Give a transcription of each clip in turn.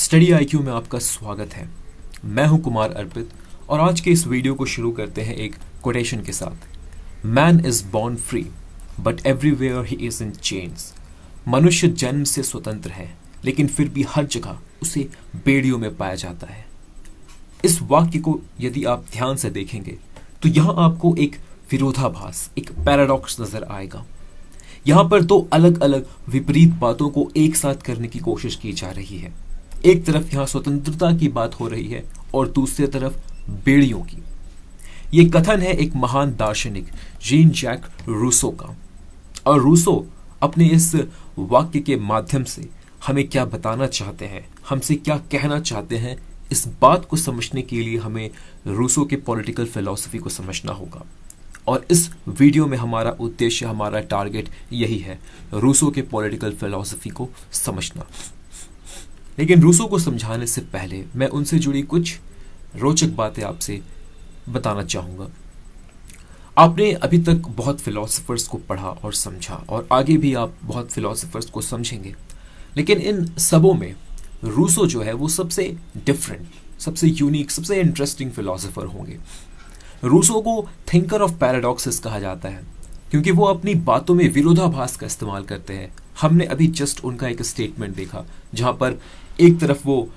Study IQ में आपका स्वागत है। मैं हूं कुमार अर्पित और आज के इस वीडियो को शुरू करते हैं एक कोटेशन के साथ। Man is born free but everywhere he is in chains. मनुष्य जन्म से स्वतंत्र है लेकिन फिर भी हर जगह उसे बेड़ियों में पाया जाता है। इस वाक्य को यदि आप ध्यान से देखेंगे तो यहां आपको एक विरोधाभास, एक पैराडॉक्स नजर आएगा। यहां पर दो अलग अलग विपरीत बातों को एक साथ करने की कोशिश की जा रही है। एक तरफ यहां स्वतंत्रता की बात हो रही है और दूसरी तरफ बेड़ियों की। यह कथन है एक महान दार्शनिक जीन जैक रूसो का, और रूसो अपने इस वाक्य के माध्यम से हमें क्या बताना चाहते हैं, हमसे क्या कहना चाहते हैं, इस बात को समझने के लिए हमें रूसो के पॉलिटिकल फिलॉसफी को समझना होगा। और इस वीडियो में हमारा उद्देश्य, हमारा टारगेट यही है, रूसो के पॉलिटिकल फिलॉसफी को समझना। लेकिन रूसो को समझाने से पहले मैं उनसे जुड़ी कुछ रोचक बातें आपसे बताना चाहूंगा। आपने अभी तक बहुत फिलोसोफर्स को पढ़ा और समझा और आगे भी आप बहुत फिलोसोफर्स को समझेंगे, लेकिन इन सबों में रूसो जो है वो सबसे डिफरेंट, सबसे यूनिक, सबसे इंटरेस्टिंग फिलोसोफर होंगे। रूसो को थिंकर ऑफ पैराडॉक्सेस कहा जाता है क्योंकि वो अपनी बातों में विरोधाभास का इस्तेमाल करते हैं। हमने अभी जस्ट उनका एक स्टेटमेंट देखा जहां पर एक तरफ वो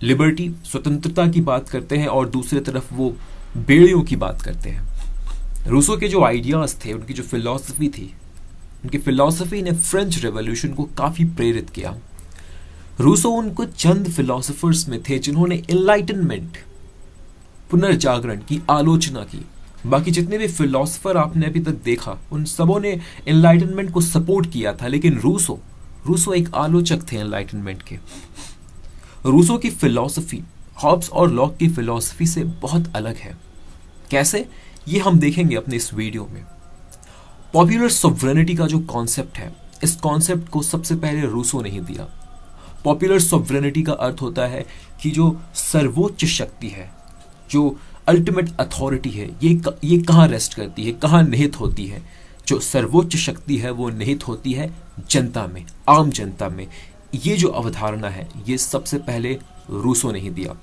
लिबर्टी, स्वतंत्रता की बात करते हैं और दूसरी तरफ वो बेड़ियों की बात करते हैं। रूसो के जो आइडियाज थे, उनकी जो फिलॉसफी थी, उनकी फिलॉसफी ने फ्रेंच रेवोल्यूशन को काफी प्रेरित किया। रूसो उनको चंद फिलोसोफर्स में थे जिन्होंने एनलाइटनमेंट, पुनर्जागरण की आलोचना की। बाकी जितने भी फिलोसोफर आपने अभी तक देखा उन सबों ने एनलाइटनमेंट को सपोर्ट किया था, लेकिन रूसो एक आलोचक थे एनलाइटनमेंट के। रूसो की फिलॉसफी हॉब्स और लॉक की फिलॉसफी से बहुत अलग है। कैसे, ये हम देखेंगे अपने इस वीडियो में। पॉपुलर सॉवरेनिटी का जो कॉन्सेप्ट है, इस कॉन्सेप्ट को सबसे पहले रूसो ने ही दिया। पॉपुलर सॉवरेनिटी का अर्थ होता है कि जो सर्वोच्च शक्ति है, जो अल्टीमेट अथॉरिटी है, ये कहाँ रेस्ट करती है, कहाँ निहित होती है। जो सर्वोच्च शक्ति है वो निहित होती है जनता में, आम जनता में। ये जो अवधारणा है ये सबसे पहले रूसो ने ही दिया।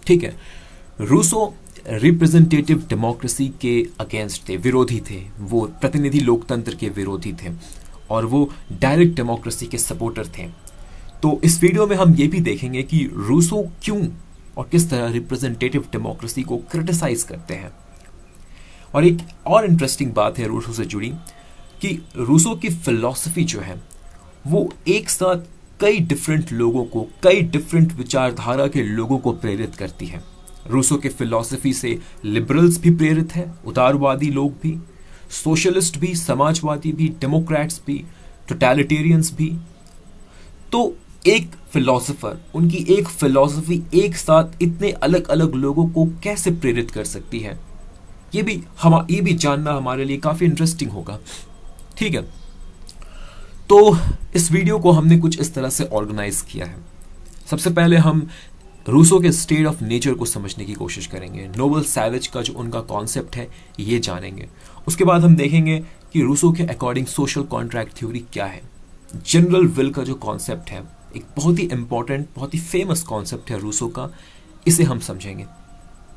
ठीक है, रूसो रिप्रेजेंटेटिव डेमोक्रेसी के अगेंस्ट थे, विरोधी थे। वो प्रतिनिधि लोकतंत्र के विरोधी थे और वो डायरेक्ट डेमोक्रेसी के सपोर्टर थे। तो इस वीडियो में हम ये भी देखेंगे कि रूसो क्यों और किस तरह रिप्रेजेंटेटिव डेमोक्रेसी को क्रिटिसाइज करते हैं। और एक और इंटरेस्टिंग बात है रूसो से जुड़ी कि रूसो की फिलॉसफी जो है वो एक साथ कई डिफरेंट लोगों को, कई डिफरेंट विचारधारा के लोगों को प्रेरित करती है। रूसो के फिलॉसफी से लिबरल्स भी प्रेरित है, उदारवादी लोग भी, सोशलिस्ट भी, समाजवादी भी, डेमोक्रेट्स भी, टोटलिटेरियंस भी। तो एक फिलोसोफर, उनकी एक फिलॉसफी एक साथ इतने अलग अलग लोगों को कैसे प्रेरित कर सकती है, ये भी जानना हमारे लिए काफी इंटरेस्टिंग होगा। ठीक है, तो इस वीडियो को हमने कुछ इस तरह से ऑर्गेनाइज किया है। सबसे पहले हम रूसो के स्टेट ऑफ नेचर को समझने की कोशिश करेंगे। नोबल सैवेज का जो उनका कॉन्सेप्ट है ये जानेंगे। उसके बाद हम देखेंगे कि रूसो के अकॉर्डिंग सोशल कॉन्ट्रैक्ट थ्योरी क्या है। जनरल विल का जो कॉन्सेप्ट है, एक बहुत ही इंपॉर्टेंट, बहुत ही फेमस कॉन्सेप्ट है रूसो का, इसे हम समझेंगे।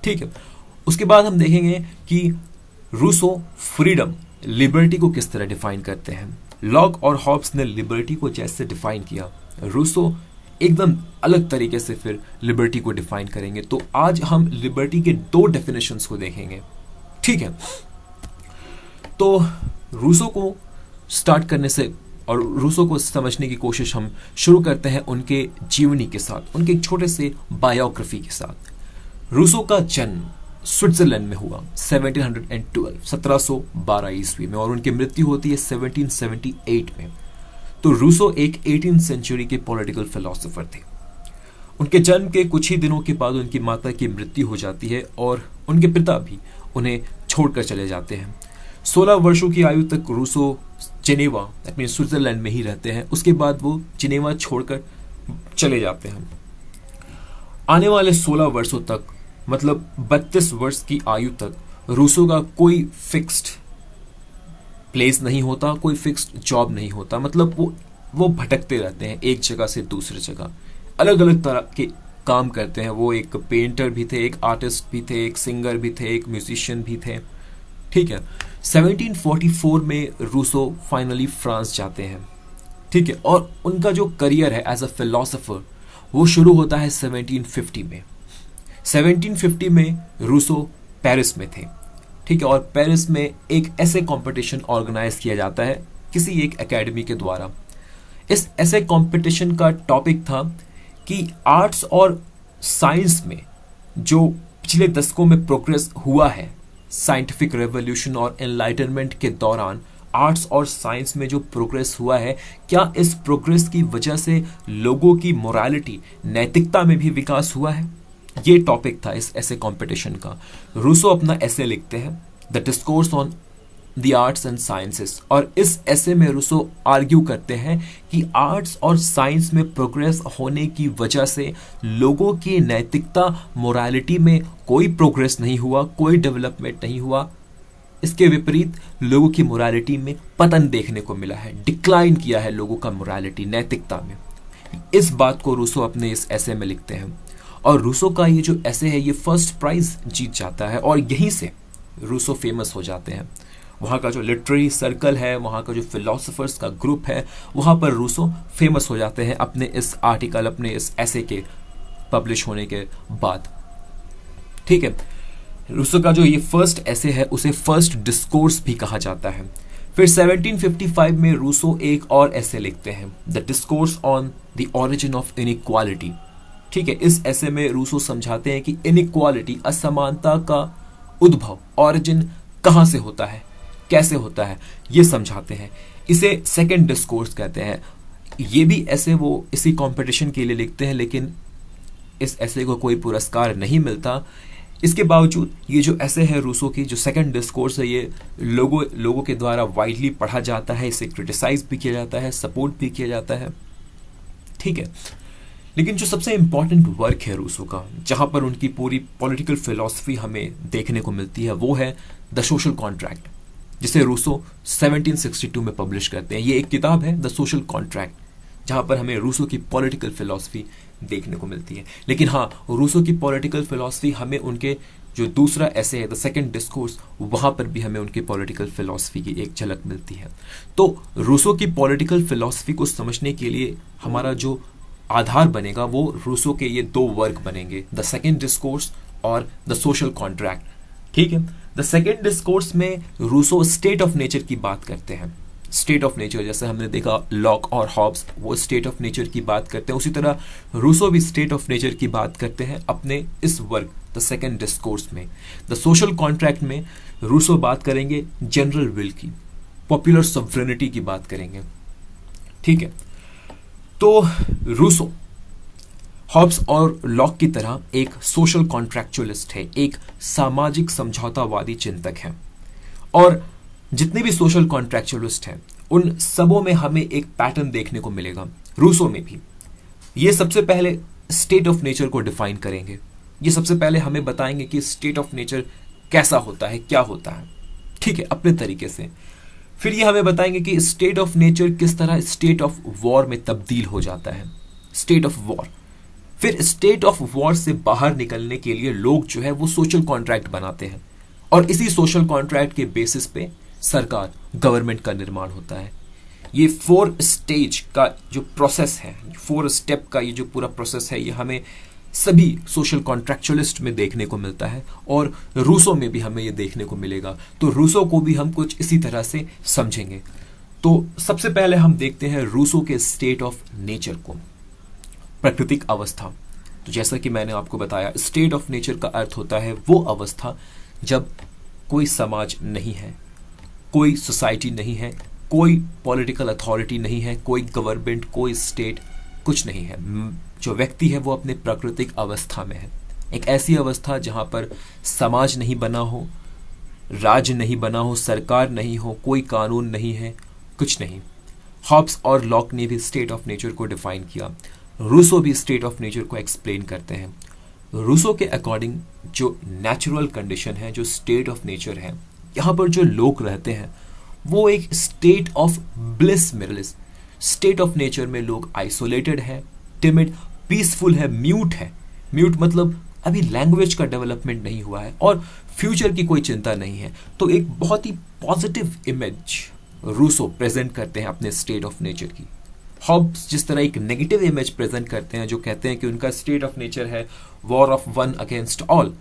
ठीक है, उसके बाद हम देखेंगे कि रूसो फ्रीडम, लिबर्टी को किस तरह डिफाइन करते हैं। लॉक और हॉब्स ने लिबर्टी को जैसे डिफाइन किया, रूसो एकदम अलग तरीके से फिर लिबर्टी को डिफाइन करेंगे। तो आज हम लिबर्टी के दो डेफिनेशंस को देखेंगे। ठीक है, तो रूसो को स्टार्ट करने से और रूसो को समझने की कोशिश हम शुरू करते हैं उनके जीवनी के साथ, उनके एक छोटे से बायोग्राफी के साथ। रूसो का जन्म स्विट्जरलैंड में हुआ 1712 ईस्वी में और उनकी मृत्यु होती है 1778 में। तो रूसो एक 18th सेंचुरी के पॉलिटिकल फिलोसोफर थे। उनके जन्म के कुछ ही दिनों के बाद उनकी माता की मृत्यु हो जाती है और उनके पिता भी उन्हें छोड़कर चले जाते हैं। 16 वर्षों की आयु तक रूसो जिनेवा, अपने स्विट्जरलैंड में ही रहते हैं। उसके बाद वो जिनेवा छोड़कर चले जाते हैं। आने वाले 16 वर्षों तक, मतलब 32 वर्ष की आयु तक, रूसो का कोई फिक्स्ड प्लेस नहीं होता, कोई फिक्स्ड जॉब नहीं होता। मतलब वो भटकते रहते हैं एक जगह से दूसरी जगह। अलग अलग तरह के काम करते हैं। वो एक पेंटर भी थे, एक आर्टिस्ट भी थे, एक सिंगर भी थे, एक म्यूजिशियन भी थे। ठीक है। 1744 में रूसो फाइनली फ्रांस जाते हैं। ठीक है। और उनका जो करियर है एज अ फिलोसोफर वो शुरू होता है 1750 में। 1750 में रूसो पेरिस में थे। ठीक है। और पेरिस में एक ऐसे कंपटीशन ऑर्गेनाइज किया जाता है किसी एक एकेडमी के द्वारा। इस ऐसे कंपटीशन का टॉपिक था कि आर्ट्स और साइंस में जो पिछले दशकों में प्रोग्रेस हुआ है, साइंटिफिक रेवोल्यूशन और एनलाइटनमेंट के दौरान आर्ट्स और साइंस में जो प्रोग्रेस हुआ है, क्या इस प्रोग्रेस की वजह से लोगों की मोरालिटी, नैतिकता में भी विकास हुआ है? ये टॉपिक था इस ऐसे कंपटीशन का। रूसो अपना ऐसे लिखते हैं, the discourse on the arts and sciences. और इस ऐसे में रूसो आर्ग्यू करते हैं कि आर्ट्स और साइंस में प्रोग्रेस होने की वजह से लोगों की नैतिकता, मोरालिटी में कोई प्रोग्रेस नहीं हुआ, कोई डेवलपमेंट नहीं हुआ। इसके विपरीत लोगों की मोरालिटी में पतन देखने को मिला है, डिक्लाइन किया है लोगों का मोरालिटी, नैतिकता में। इस बात को रूसो अपने इस ऐसे में लिखते हैं। और रूसो का ये जो ऐसे है ये फर्स्ट प्राइज जीत जाता है और यहीं से रूसो फेमस हो जाते हैं। वहाँ का जो लिटरेरी सर्कल है, वहाँ का जो फिलोसोफर्स का ग्रुप है, वहाँ पर रूसो फेमस हो जाते हैं अपने इस आर्टिकल, अपने इस ऐसे के पब्लिश होने के बाद। ठीक है। रूसो का जो ये फर्स्ट ऐसे है उसे फर्स्ट डिस्कोर्स भी कहा जाता है। फिर 1755 में रूसो एक और ऐसे लिखते हैं, the discourse on the origin of inequality. ठीक है। इस ऐसे में रूसो समझाते हैं कि इनइक्वालिटी, असमानता का उद्भव, ओरिजिन कहां से होता है, कैसे होता है, ये समझाते हैं। इसे सेकंड डिस्कोर्स कहते हैं। ये भी ऐसे वो इसी कंपटीशन के लिए लिखते हैं, लेकिन इस ऐसे को कोई पुरस्कार नहीं मिलता। इसके बावजूद ये जो ऐसे है रूसो की, जो सेकंड डिस्कोर्स है, ये लोगों के द्वारा वाइडली पढ़ा जाता है, इसे क्रिटिसाइज भी किया जाता है, सपोर्ट भी किया जाता है। ठीक है। लेकिन जो सबसे इंपॉर्टेंट वर्क है रूसो का, जहां पर उनकी पूरी पॉलिटिकल फिलॉसफी हमें देखने को मिलती है, वो है द सोशल कॉन्ट्रैक्ट, जिसे रूसो 1762 में पब्लिश करते हैं। ये एक किताब है, द सोशल कॉन्ट्रैक्ट, जहां पर हमें रूसो की पॉलिटिकल फिलॉसफी देखने को मिलती है। लेकिन हाँ, रूसो की पॉलिटिकल फिलॉसफी हमें उनके जो दूसरा ऐसे है, द सेकंड डिस्कोर्स, वहां पर भी हमें उनकी पॉलिटिकल फिलॉसफी की एक झलक मिलती है। तो रूसो की पॉलिटिकल फिलॉसफी को समझने के लिए हमारा जो आधार बनेगा वो रूसो के ये दो वर्क बनेंगे, द सेकंड डिस्कोर्स और द सोशल कॉन्ट्रैक्ट। ठीक है। द सेकंड डिस्कोर्स में रूसो स्टेट ऑफ नेचर की बात करते हैं। स्टेट ऑफ नेचर, जैसे हमने देखा लॉक और हॉब्स वो स्टेट ऑफ नेचर की बात करते हैं, उसी तरह रूसो भी स्टेट ऑफ नेचर की बात करते हैं अपने इस वर्क द सेकंड डिस्कोर्स में। द सोशल कॉन्ट्रैक्ट में रूसो बात करेंगे जनरल विल की, पॉपुलर सॉवरेनिटी की बात करेंगे। ठीक है। तो रूसो हॉब्स और लॉक की तरह एक सोशल कॉन्ट्रैक्चुअलिस्ट है, एक सामाजिक समझौतावादी चिंतक है। और जितने भी सोशल कॉन्ट्रैक्चुअलिस्ट हैं उन सबों में हमें एक पैटर्न देखने को मिलेगा, रूसो में भी। ये सबसे पहले स्टेट ऑफ नेचर को डिफाइन करेंगे। ये सबसे पहले हमें बताएंगे कि स्टेट ऑफ नेचर कैसा होता है, क्या होता है। ठीक है, अपने तरीके से। फिर ये हमें बताएंगे कि स्टेट ऑफ नेचर किस तरह स्टेट ऑफ वॉर में तब्दील हो जाता है, स्टेट ऑफ वॉर। फिर स्टेट ऑफ वॉर से बाहर निकलने के लिए लोग जो है वो सोशल कॉन्ट्रैक्ट बनाते हैं, और इसी सोशल कॉन्ट्रैक्ट के बेसिस पे सरकार, गवर्नमेंट का निर्माण होता है। ये 4 स्टेज का जो प्रोसेस है, 4 स्टेप का ये जो पूरा प्रोसेस है, ये हमें सभी सोशल कॉन्ट्रैक्चुअलिस्ट में देखने को मिलता है और रूसो में भी हमें ये देखने को मिलेगा। तो रूसो को भी हम कुछ इसी तरह से समझेंगे। तो सबसे पहले हम देखते हैं रूसो के स्टेट ऑफ नेचर को, प्राकृतिक अवस्था। तो जैसा कि मैंने आपको बताया, स्टेट ऑफ नेचर का अर्थ होता है वो अवस्था जब कोई समाज नहीं है, कोई सोसाइटी नहीं है, कोई पॉलिटिकल अथॉरिटी नहीं है, कोई गवर्नमेंट, कोई स्टेट, कुछ नहीं है। जो व्यक्ति है वो अपने प्राकृतिक अवस्था में है, एक ऐसी अवस्था जहां पर समाज नहीं बना हो, राज्य नहीं बना हो, सरकार नहीं हो, कोई कानून नहीं है, कुछ नहीं। हॉब्स और लॉक ने भी स्टेट ऑफ नेचर को डिफाइन किया, रूसो भी स्टेट ऑफ नेचर को एक्सप्लेन करते हैं। रूसो के अकॉर्डिंग जो नेचुरल कंडीशन है, जो स्टेट ऑफ नेचर है, यहाँ पर जो लोग रहते हैं वो एक स्टेट ऑफ ब्लिस में, स्टेट ऑफ नेचर में लोग आइसोलेटेड हैं, टिमिड, पीसफुल है, म्यूट है। म्यूट मतलब अभी लैंग्वेज का डेवलपमेंट नहीं हुआ है और फ्यूचर की कोई चिंता नहीं है। तो एक बहुत ही पॉजिटिव इमेज रूसो प्रेजेंट करते हैं अपने स्टेट ऑफ नेचर की। हॉब्स जिस तरह एक नेगेटिव इमेज प्रेजेंट करते हैं, जो कहते हैं कि उनका स्टेट ऑफ नेचर है war of one against all,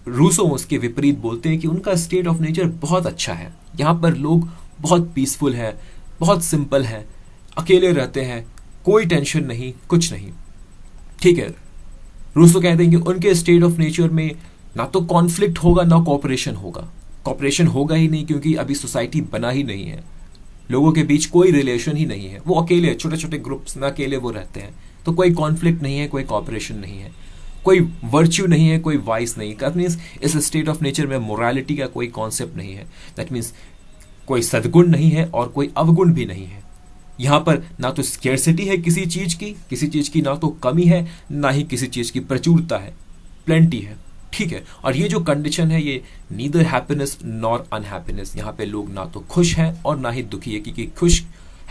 Rousseau उसके विपरीत बोलते हैं कि उनका स्टेट ऑफ नेचर बहुत अच्छा है। यहाँ पर लोग बहुत पीसफुल है, बहुत सिंपल है, अकेले रहते हैं, कोई टेंशन नहीं, कुछ नहीं। ठीक है, रूसो कहते हैं कि उनके स्टेट ऑफ नेचर में ना तो कॉन्फ्लिक्ट होगा ना कोऑपरेशन होगा। कोऑपरेशन होगा ही नहीं क्योंकि अभी सोसाइटी बना ही नहीं है, लोगों के बीच कोई रिलेशन ही नहीं है, वो अकेले छोटे छोटे ग्रुप्स में अकेले वो रहते हैं। तो कोई कॉन्फ्लिक्ट नहीं है, कोई कोऑपरेशन नहीं है, कोई वर्च्यू नहीं है, कोई वाइस नहीं। दैट मीन्स इस स्टेट ऑफ नेचर में मोरालिटी का कोई कॉन्सेप्ट नहीं है। दैट मीन्स कोई सद्गुण नहीं है और कोई अवगुण भी नहीं है। यहाँ पर ना तो स्केर्सिटी है किसी चीज की ना तो कमी है, ना ही किसी चीज की प्रचुरता है, प्लेंटी है। ठीक है, और ये जो कंडीशन है ये नीदर हैप्पीनेस नॉर अनहैप्पीनेस, यहाँ पे लोग ना तो खुश हैं और ना ही दुखी है, क्योंकि खुश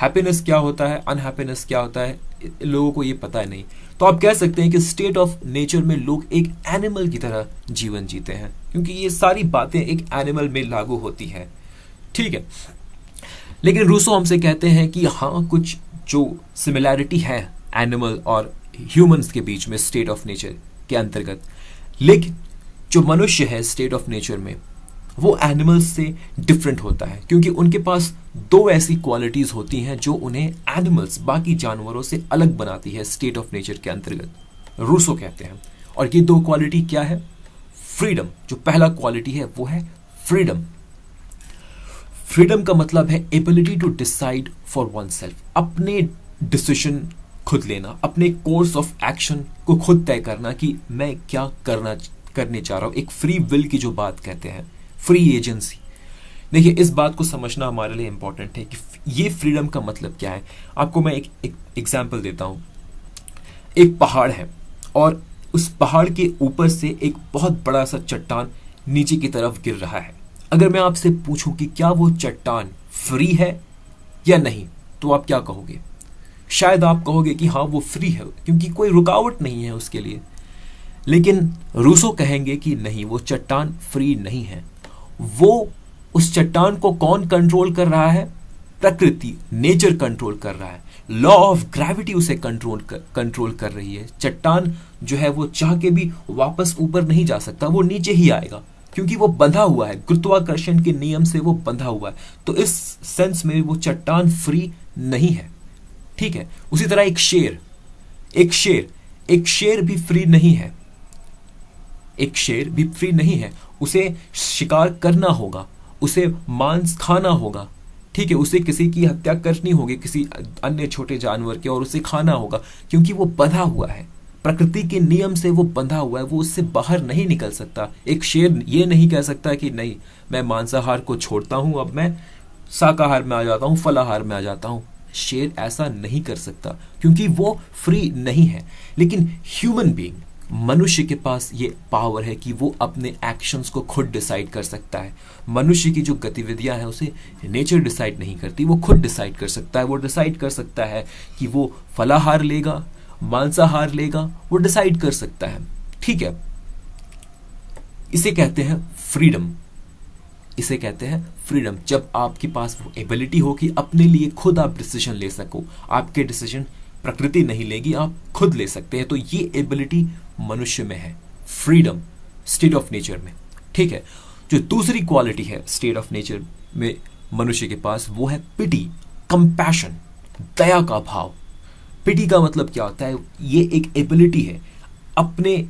हैप्पीनेस क्या होता है, अनहैप्पीनेस क्या होता है, लोगों को ये पता नहीं। तो आप कह सकते हैं कि स्टेट ऑफ नेचर में लोग एक एनिमल की तरह जीवन जीते हैं, क्योंकि ये सारी बातें एक एनिमल में लागू होती हैं। ठीक है, लेकिन रूसो हमसे कहते हैं कि हाँ, कुछ जो सिमिलैरिटी है एनिमल और ह्यूमंस के बीच में स्टेट ऑफ नेचर के अंतर्गत, लेकिन जो मनुष्य है स्टेट ऑफ नेचर में वो एनिमल्स से डिफरेंट होता है, क्योंकि उनके पास दो ऐसी क्वालिटीज होती हैं जो उन्हें एनिमल्स, बाकी जानवरों से अलग बनाती है स्टेट ऑफ नेचर के अंतर्गत, रूसो कहते हैं। और ये दो क्वालिटी क्या है? फ्रीडम, जो पहला क्वालिटी है वो है फ्रीडम। फ्रीडम का मतलब है ability to decide for oneself, अपने डिसीजन खुद लेना, अपने कोर्स ऑफ एक्शन को खुद तय करना कि मैं क्या करने चाह रहा हूं। एक फ्री विल की जो बात कहते हैं, फ्री एजेंसी। देखिए, इस बात को समझना हमारे लिए इंपॉर्टेंट है कि ये फ्रीडम का मतलब क्या है। आपको मैं एक एग्जांपल देता हूं। एक पहाड़ है और उस पहाड़ के ऊपर से एक बहुत बड़ा सा चट्टान नीचे की तरफ गिर रहा है। अगर मैं आपसे पूछूं कि क्या वो चट्टान फ्री है या नहीं, तो आप क्या कहोगे? शायद आप कहोगे कि हाँ, वो फ्री है, क्योंकि कोई रुकावट नहीं है उसके लिए। लेकिन रूसो कहेंगे कि नहीं, वो चट्टान फ्री नहीं है। वो उस चट्टान को कौन कंट्रोल कर रहा है? प्रकृति, नेचर कंट्रोल कर रहा है। लॉ ऑफ ग्रेविटी उसे कंट्रोल कर रही है। चट्टान जो है वो चाह के भी वापस ऊपर नहीं जा सकता, वो नीचे ही आएगा, क्योंकि वो बंधा हुआ है, गुरुत्वाकर्षण के नियम से वो बंधा हुआ है। तो इस सेंस में वो चट्टान फ्री नहीं है। ठीक है, उसी तरह एक शेर भी फ्री नहीं है। एक शेर भी फ्री नहीं है, उसे शिकार करना होगा, उसे मांस खाना होगा। ठीक है, उसे किसी की हत्या करनी होगी, किसी अन्य छोटे जानवर के, और उसे खाना होगा, क्योंकि वो बंधा हुआ है, प्रकृति के नियम से वो बंधा हुआ है, वो उससे बाहर नहीं निकल सकता। एक शेर ये नहीं कह सकता कि नहीं, मैं मांसाहार को छोड़ता हूं, अब मैं शाकाहार में आ जाता हूं, फलाहार में आ जाता हूं। शेर ऐसा नहीं कर सकता, क्योंकि वो फ्री नहीं है। लेकिन ह्यूमन बीइंग, मनुष्य के पास ये पावर है कि वो अपने एक्शंस को खुद डिसाइड कर सकता है। मनुष्य की जो गतिविधियां हैं उसे नेचर डिसाइड नहीं करती, वो खुद डिसाइड कर सकता है। वो डिसाइड कर सकता है कि वो फलाहार लेगा, मांसाहार लेगा, वो डिसाइड कर सकता है। ठीक है, इसे कहते हैं फ्रीडम। इसे कहते हैं फ्रीडम, जब आपके पास वो एबिलिटी हो कि अपने लिए खुद आप डिसीजन ले सको। आपके डिसीजन प्रकृति नहीं लेगी, आप खुद ले सकते हैं। तो ये एबिलिटी मनुष्य में है, फ्रीडम स्टेट ऑफ नेचर में। ठीक है, जो दूसरी क्वालिटी है स्टेट ऑफ नेचर में मनुष्य के पास, वो है पिटी, कंपैशन, दया का भाव। पिटी का मतलब क्या होता है? ये एक एबिलिटी है अपने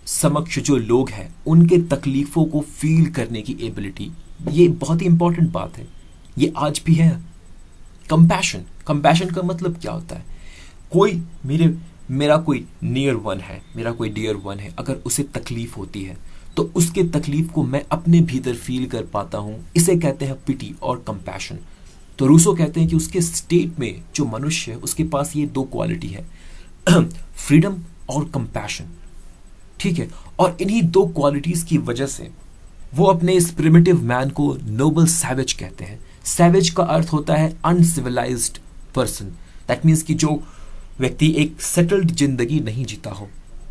समक्ष जो लोग हैं उनके तकलीफों को फील करने की एबिलिटी। ये बहुत ही इंपॉर्टेंट बात है, ये आज भी है। कंपैशन का मतलब क्या होता है? कोई मेरा कोई नियर वन है, मेरा कोई डियर वन है, अगर उसे तकलीफ होती है तो उसके तकलीफ को मैं अपने भीतर फील कर पाता हूं, इसे कहते हैं पिटी और कंपैशन। तो रूसो कहते हैं कि उसके स्टेट में जो मनुष्य है उसके पास ये दो क्वालिटी है, फ्रीडम और कंपैशन। ठीक है, और इन्हीं दो क्वालिटीज की वजह से वो अपने इस प्रिमिटिव मैन को नोबल सैवेज कहते हैं। सैवेज का अर्थ होता है अनसिविलाइज्ड पर्सन। दैट मीन्स कि जो व्यक्ति एक सेटल्ड जिंदगी नहीं जीता हो,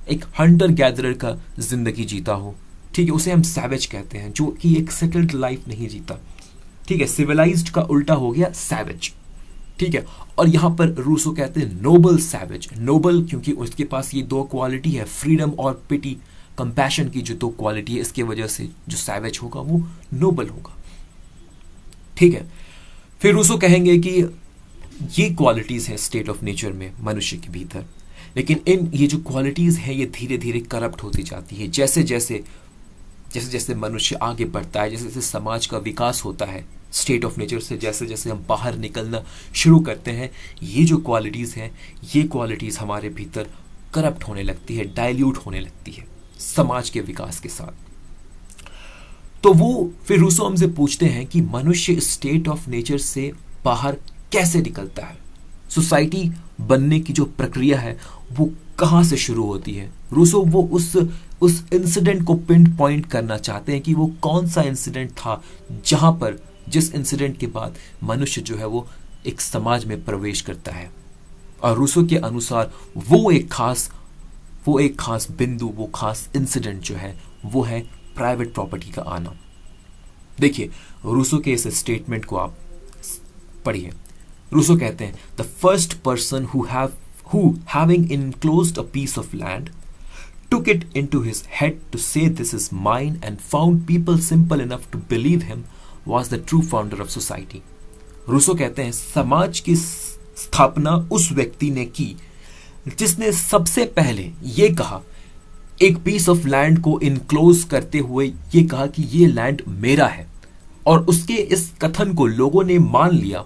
एक हंटर गैदरर का जिंदगी जीता हो, ठीक है, उसे हम सैवेज कहते हैं, जो कि एक सेटल्ड लाइफ नहीं जीता। ठीक है, सिविलाइज्ड का उल्टा हो गया सैवेज। ठीक है, और यहां पर रूसो कहते हैं नोबल सैवेज। नोबल क्योंकि उसके पास ये दो क्वालिटी है, फ्रीडम और पिटी, कंपैशन की जो दो क्वालिटी है, इसके वजह से जो सैवेज होगा वो नोबल होगा। ठीक है, फिर रूसो कहेंगे कि ये क्वालिटीज हैं स्टेट ऑफ नेचर में मनुष्य के भीतर, लेकिन ये जो क्वालिटीज हैं ये धीरे धीरे करप्ट होती जाती है। जैसे जैसे मनुष्य आगे बढ़ता है, जैसे जैसे समाज का विकास होता है, स्टेट ऑफ नेचर से जैसे जैसे हम बाहर निकलना शुरू करते हैं, ये जो क्वालिटीज हैं ये क्वालिटीज हमारे भीतर करप्ट होने लगती है, डाइल्यूट होने लगती है समाज के विकास के साथ। तो वो फिर रूसो हमसे पूछते हैं कि मनुष्य स्टेट ऑफ नेचर से बाहर कैसे निकलता है, सोसाइटी बनने की जो प्रक्रिया है वो कहां से शुरू होती है। रूसो वो उस इंसिडेंट को पिन पॉइंट करना चाहते हैं कि वो कौन सा इंसिडेंट था जहां पर, जिस इंसिडेंट के बाद मनुष्य जो है वो एक समाज में प्रवेश करता है। और रूसो के अनुसार वो एक खास बिंदु, वो खास इंसिडेंट जो है वो है प्राइवेट प्रॉपर्टी का आना। देखिए रूसो के इस स्टेटमेंट को आप पढ़िए। रूसो कहते हैं the first person who having enclosed a piece of land took it into his head to say this is mine and found people simple enough to believe him was the true founder of society। Rousseau कहते हैं समाज की स्थापना उस व्यक्ति ने की जिसने सबसे पहले ये कहा, एक पीस ऑफ लैंड को इनक्लोज करते हुए ये कहा कि ये लैंड मेरा है, और उसके इस कथन को लोगों ने मान लिया,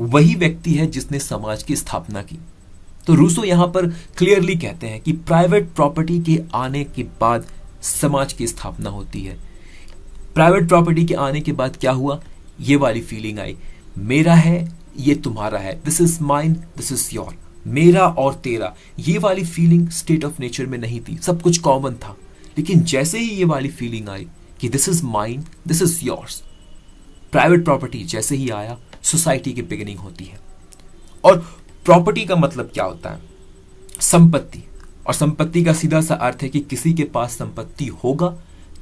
वही व्यक्ति है जिसने समाज की स्थापना की। तो रूसो यहां पर क्लियरली कहते हैं कि प्राइवेट प्रॉपर्टी के आने के बाद समाज की स्थापना होती है। प्राइवेट प्रॉपर्टी के आने के बाद क्या हुआ, ये वाली फीलिंग आई, मेरा है ये तुम्हारा है, this is mine this is your, मेरा और तेरा, ये वाली फीलिंग स्टेट ऑफ नेचर में नहीं थी, सब कुछ कॉमन था। लेकिन जैसे ही ये वाली फीलिंग आई कि this is mine this is yours, private property जैसे ही आया, सोसाइटी की बिगिनिंग होती है। और प्रॉपर्टी का मतलब क्या होता है, संपत्ति, और संपत्ति का सीधा सा अर्थ है कि किसी के पास संपत्ति होगा,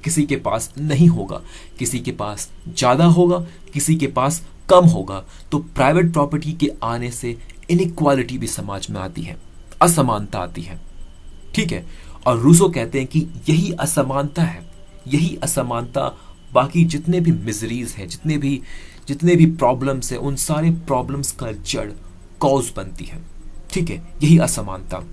किसी के पास नहीं होगा, किसी के पास ज्यादा होगा, किसी के पास कम होगा। तो प्राइवेट प्रॉपर्टी के आने से इनइक्वालिटी भी समाज में आती है, असमानता आती है। ठीक है, और रूसो कहते हैं कि यही असमानता है, यही असमानता बाकी जितने भी मिजरीज हैं, जितने भी प्रॉब्लम्स हैं, उन सारे प्रॉब्लम्स का जड़ कॉज बनती है। ठीक है, यही असमानता।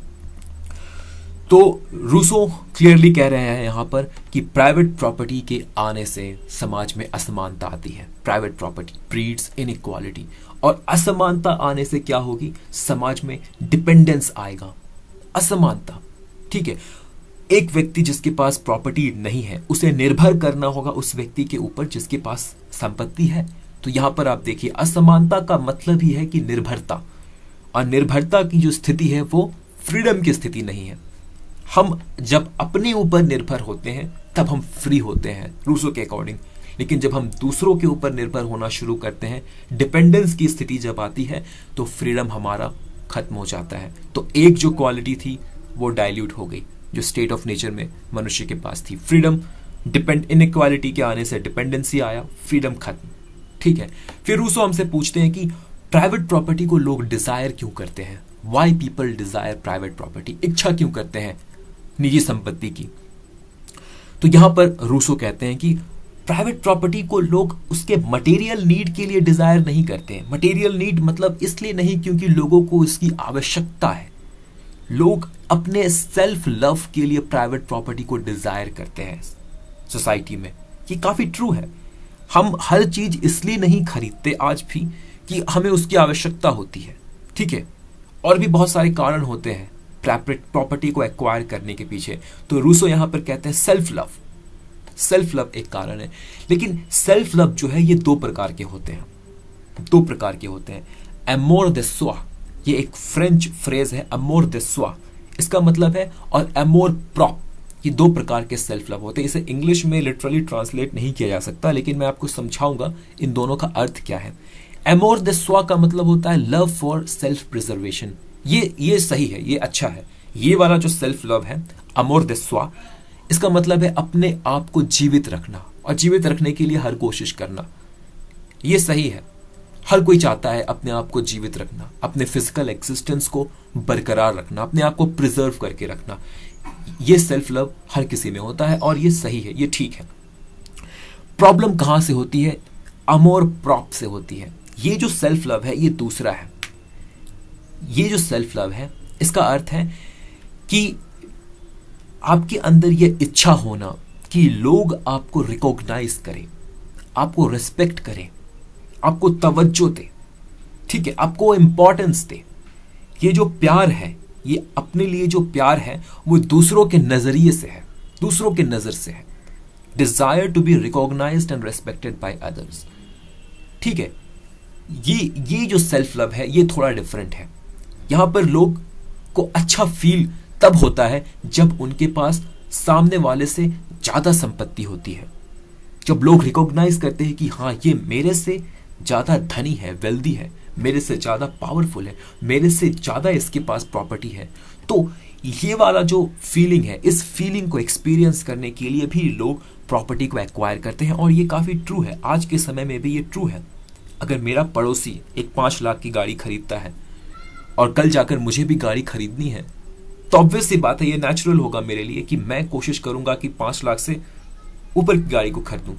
तो रूसो क्लियरली कह रहे हैं यहां पर कि प्राइवेट प्रॉपर्टी के आने से समाज में असमानता आती है, प्राइवेट प्रॉपर्टी ब्रीड्स इनइक्वालिटी, और असमानता आने से क्या होगी, समाज में डिपेंडेंस आएगा, असमानता। ठीक है, एक व्यक्ति जिसके पास प्रॉपर्टी नहीं है उसे निर्भर करना होगा उस व्यक्ति के ऊपर जिसके पास संपत्ति है। तो यहां पर आप देखिए असमानता का मतलब ही है कि निर्भरता, और निर्भरता की जो स्थिति है वो फ्रीडम की स्थिति नहीं है। हम जब अपने ऊपर निर्भर होते हैं तब हम फ्री होते हैं रूसो के अकॉर्डिंग, लेकिन जब हम दूसरों के ऊपर निर्भर होना शुरू करते हैं, डिपेंडेंस की स्थिति जब आती है, तो फ्रीडम हमारा खत्म हो जाता है। तो एक जो क्वालिटी थी वो डाइल्यूट हो गई जो स्टेट ऑफ नेचर में मनुष्य के पास थी, फ्रीडम। इनइक्वालिटी के आने से डिपेंडेंसी आया, फ्रीडम खत्म। ठीक है, फिर रूसो हमसे पूछते हैं कि प्राइवेट प्रॉपर्टी को लोग डिजायर क्यों करते हैं, why people desire private property, इच्छा क्यों करते हैं निजी संपत्ति की। तो यहां पर रूसो कहते हैं कि प्राइवेट प्रॉपर्टी को लोग उसके मटेरियल नीड के लिए डिजायर नहीं करते हैं। मटेरियल नीड मतलब इसलिए नहीं क्योंकि लोगों को इसकी आवश्यकता है, लोग अपने सेल्फ लव के लिए प्राइवेट प्रॉपर्टी को डिजायर करते हैं सोसाइटी में। ये काफी ट्रू है। हम हर चीज इसलिए नहीं खरीदते आज भी कि हमें उसकी आवश्यकता होती है। ठीक है, और भी बहुत सारे कारण होते हैं प्रॉपर्टी को एक्वायर करने के पीछे। तो रूसो यहां पर कहते हैं सेल्फ लव एक कारण है। लेकिन सेल्फ लव जो है ये दो प्रकार के होते हैं। एमोर दे स्वा, ये एक फ्रेंच फ्रेज है, एमोर दे स्वा इसका मतलब है, और एमोर प्रॉप, ये दो प्रकार के सेल्फ लव होते हैं। इसे इंग्लिश में लिटरली ट्रांसलेट नहीं किया जा सकता, लेकिन मैं आपको समझाऊंगा इन दोनों का अर्थ क्या है। एमोर दे स्वा का मतलब होता है लव फॉर सेल्फ प्रिजर्वेशन, ये सही है, ये अच्छा है। ये वाला जो सेल्फ लव है, अमोर दे स्वा, इसका मतलब है अपने आप को जीवित रखना, और जीवित रखने के लिए हर कोशिश करना। ये सही है। हर कोई चाहता है अपने आप को जीवित रखना, अपने फिजिकल एक्सिस्टेंस को बरकरार रखना, अपने आप को प्रिजर्व करके रखना। ये सेल्फ लव हर किसी में होता है और ये सही है, ये ठीक है। प्रॉब्लम कहां से होती है? अमोर प्रॉप से होती है। ये जो सेल्फ लव है ये दूसरा है। ये जो सेल्फ लव है इसका अर्थ है कि आपके अंदर ये इच्छा होना कि लोग आपको रिकॉग्नाइज करें, आपको रिस्पेक्ट करें, आपको तवज्जो दे, ठीक है, आपको इंपॉर्टेंस दे। ये जो प्यार है, ये अपने लिए जो प्यार है वो दूसरों के नजरिए से है, दूसरों के नजर से है। Desire to be recognised and respected by others, ठीक है। ये जो सेल्फ लव है ये थोड़ा डिफरेंट है। यहां पर लोग को अच्छा फील तब होता है जब उनके पास सामने वाले से ज्यादा संपत्ति होती है, जब लोग रिकॉग्नाइज करते हैं कि हाँ ये मेरे से ज्यादा धनी है, वेल्दी है, मेरे से ज्यादा पावरफुल है, मेरे से ज्यादा इसके पास प्रॉपर्टी है। तो ये वाला जो फीलिंग है, इस फीलिंग को एक्सपीरियंस करने के लिए भी लोग प्रॉपर्टी को एक्वायर करते हैं, और ये काफी ट्रू है। आज के समय में भी ये ट्रू है। अगर मेरा पड़ोसी एक 5 लाख की गाड़ी खरीदता है और कल जाकर मुझे भी गाड़ी खरीदनी है, तो ऑब्वियस सी बात है, ये नेचुरल होगा मेरे लिए कि मैं कोशिश करूंगा कि 5 लाख से ऊपर की गाड़ी को खरीदूं,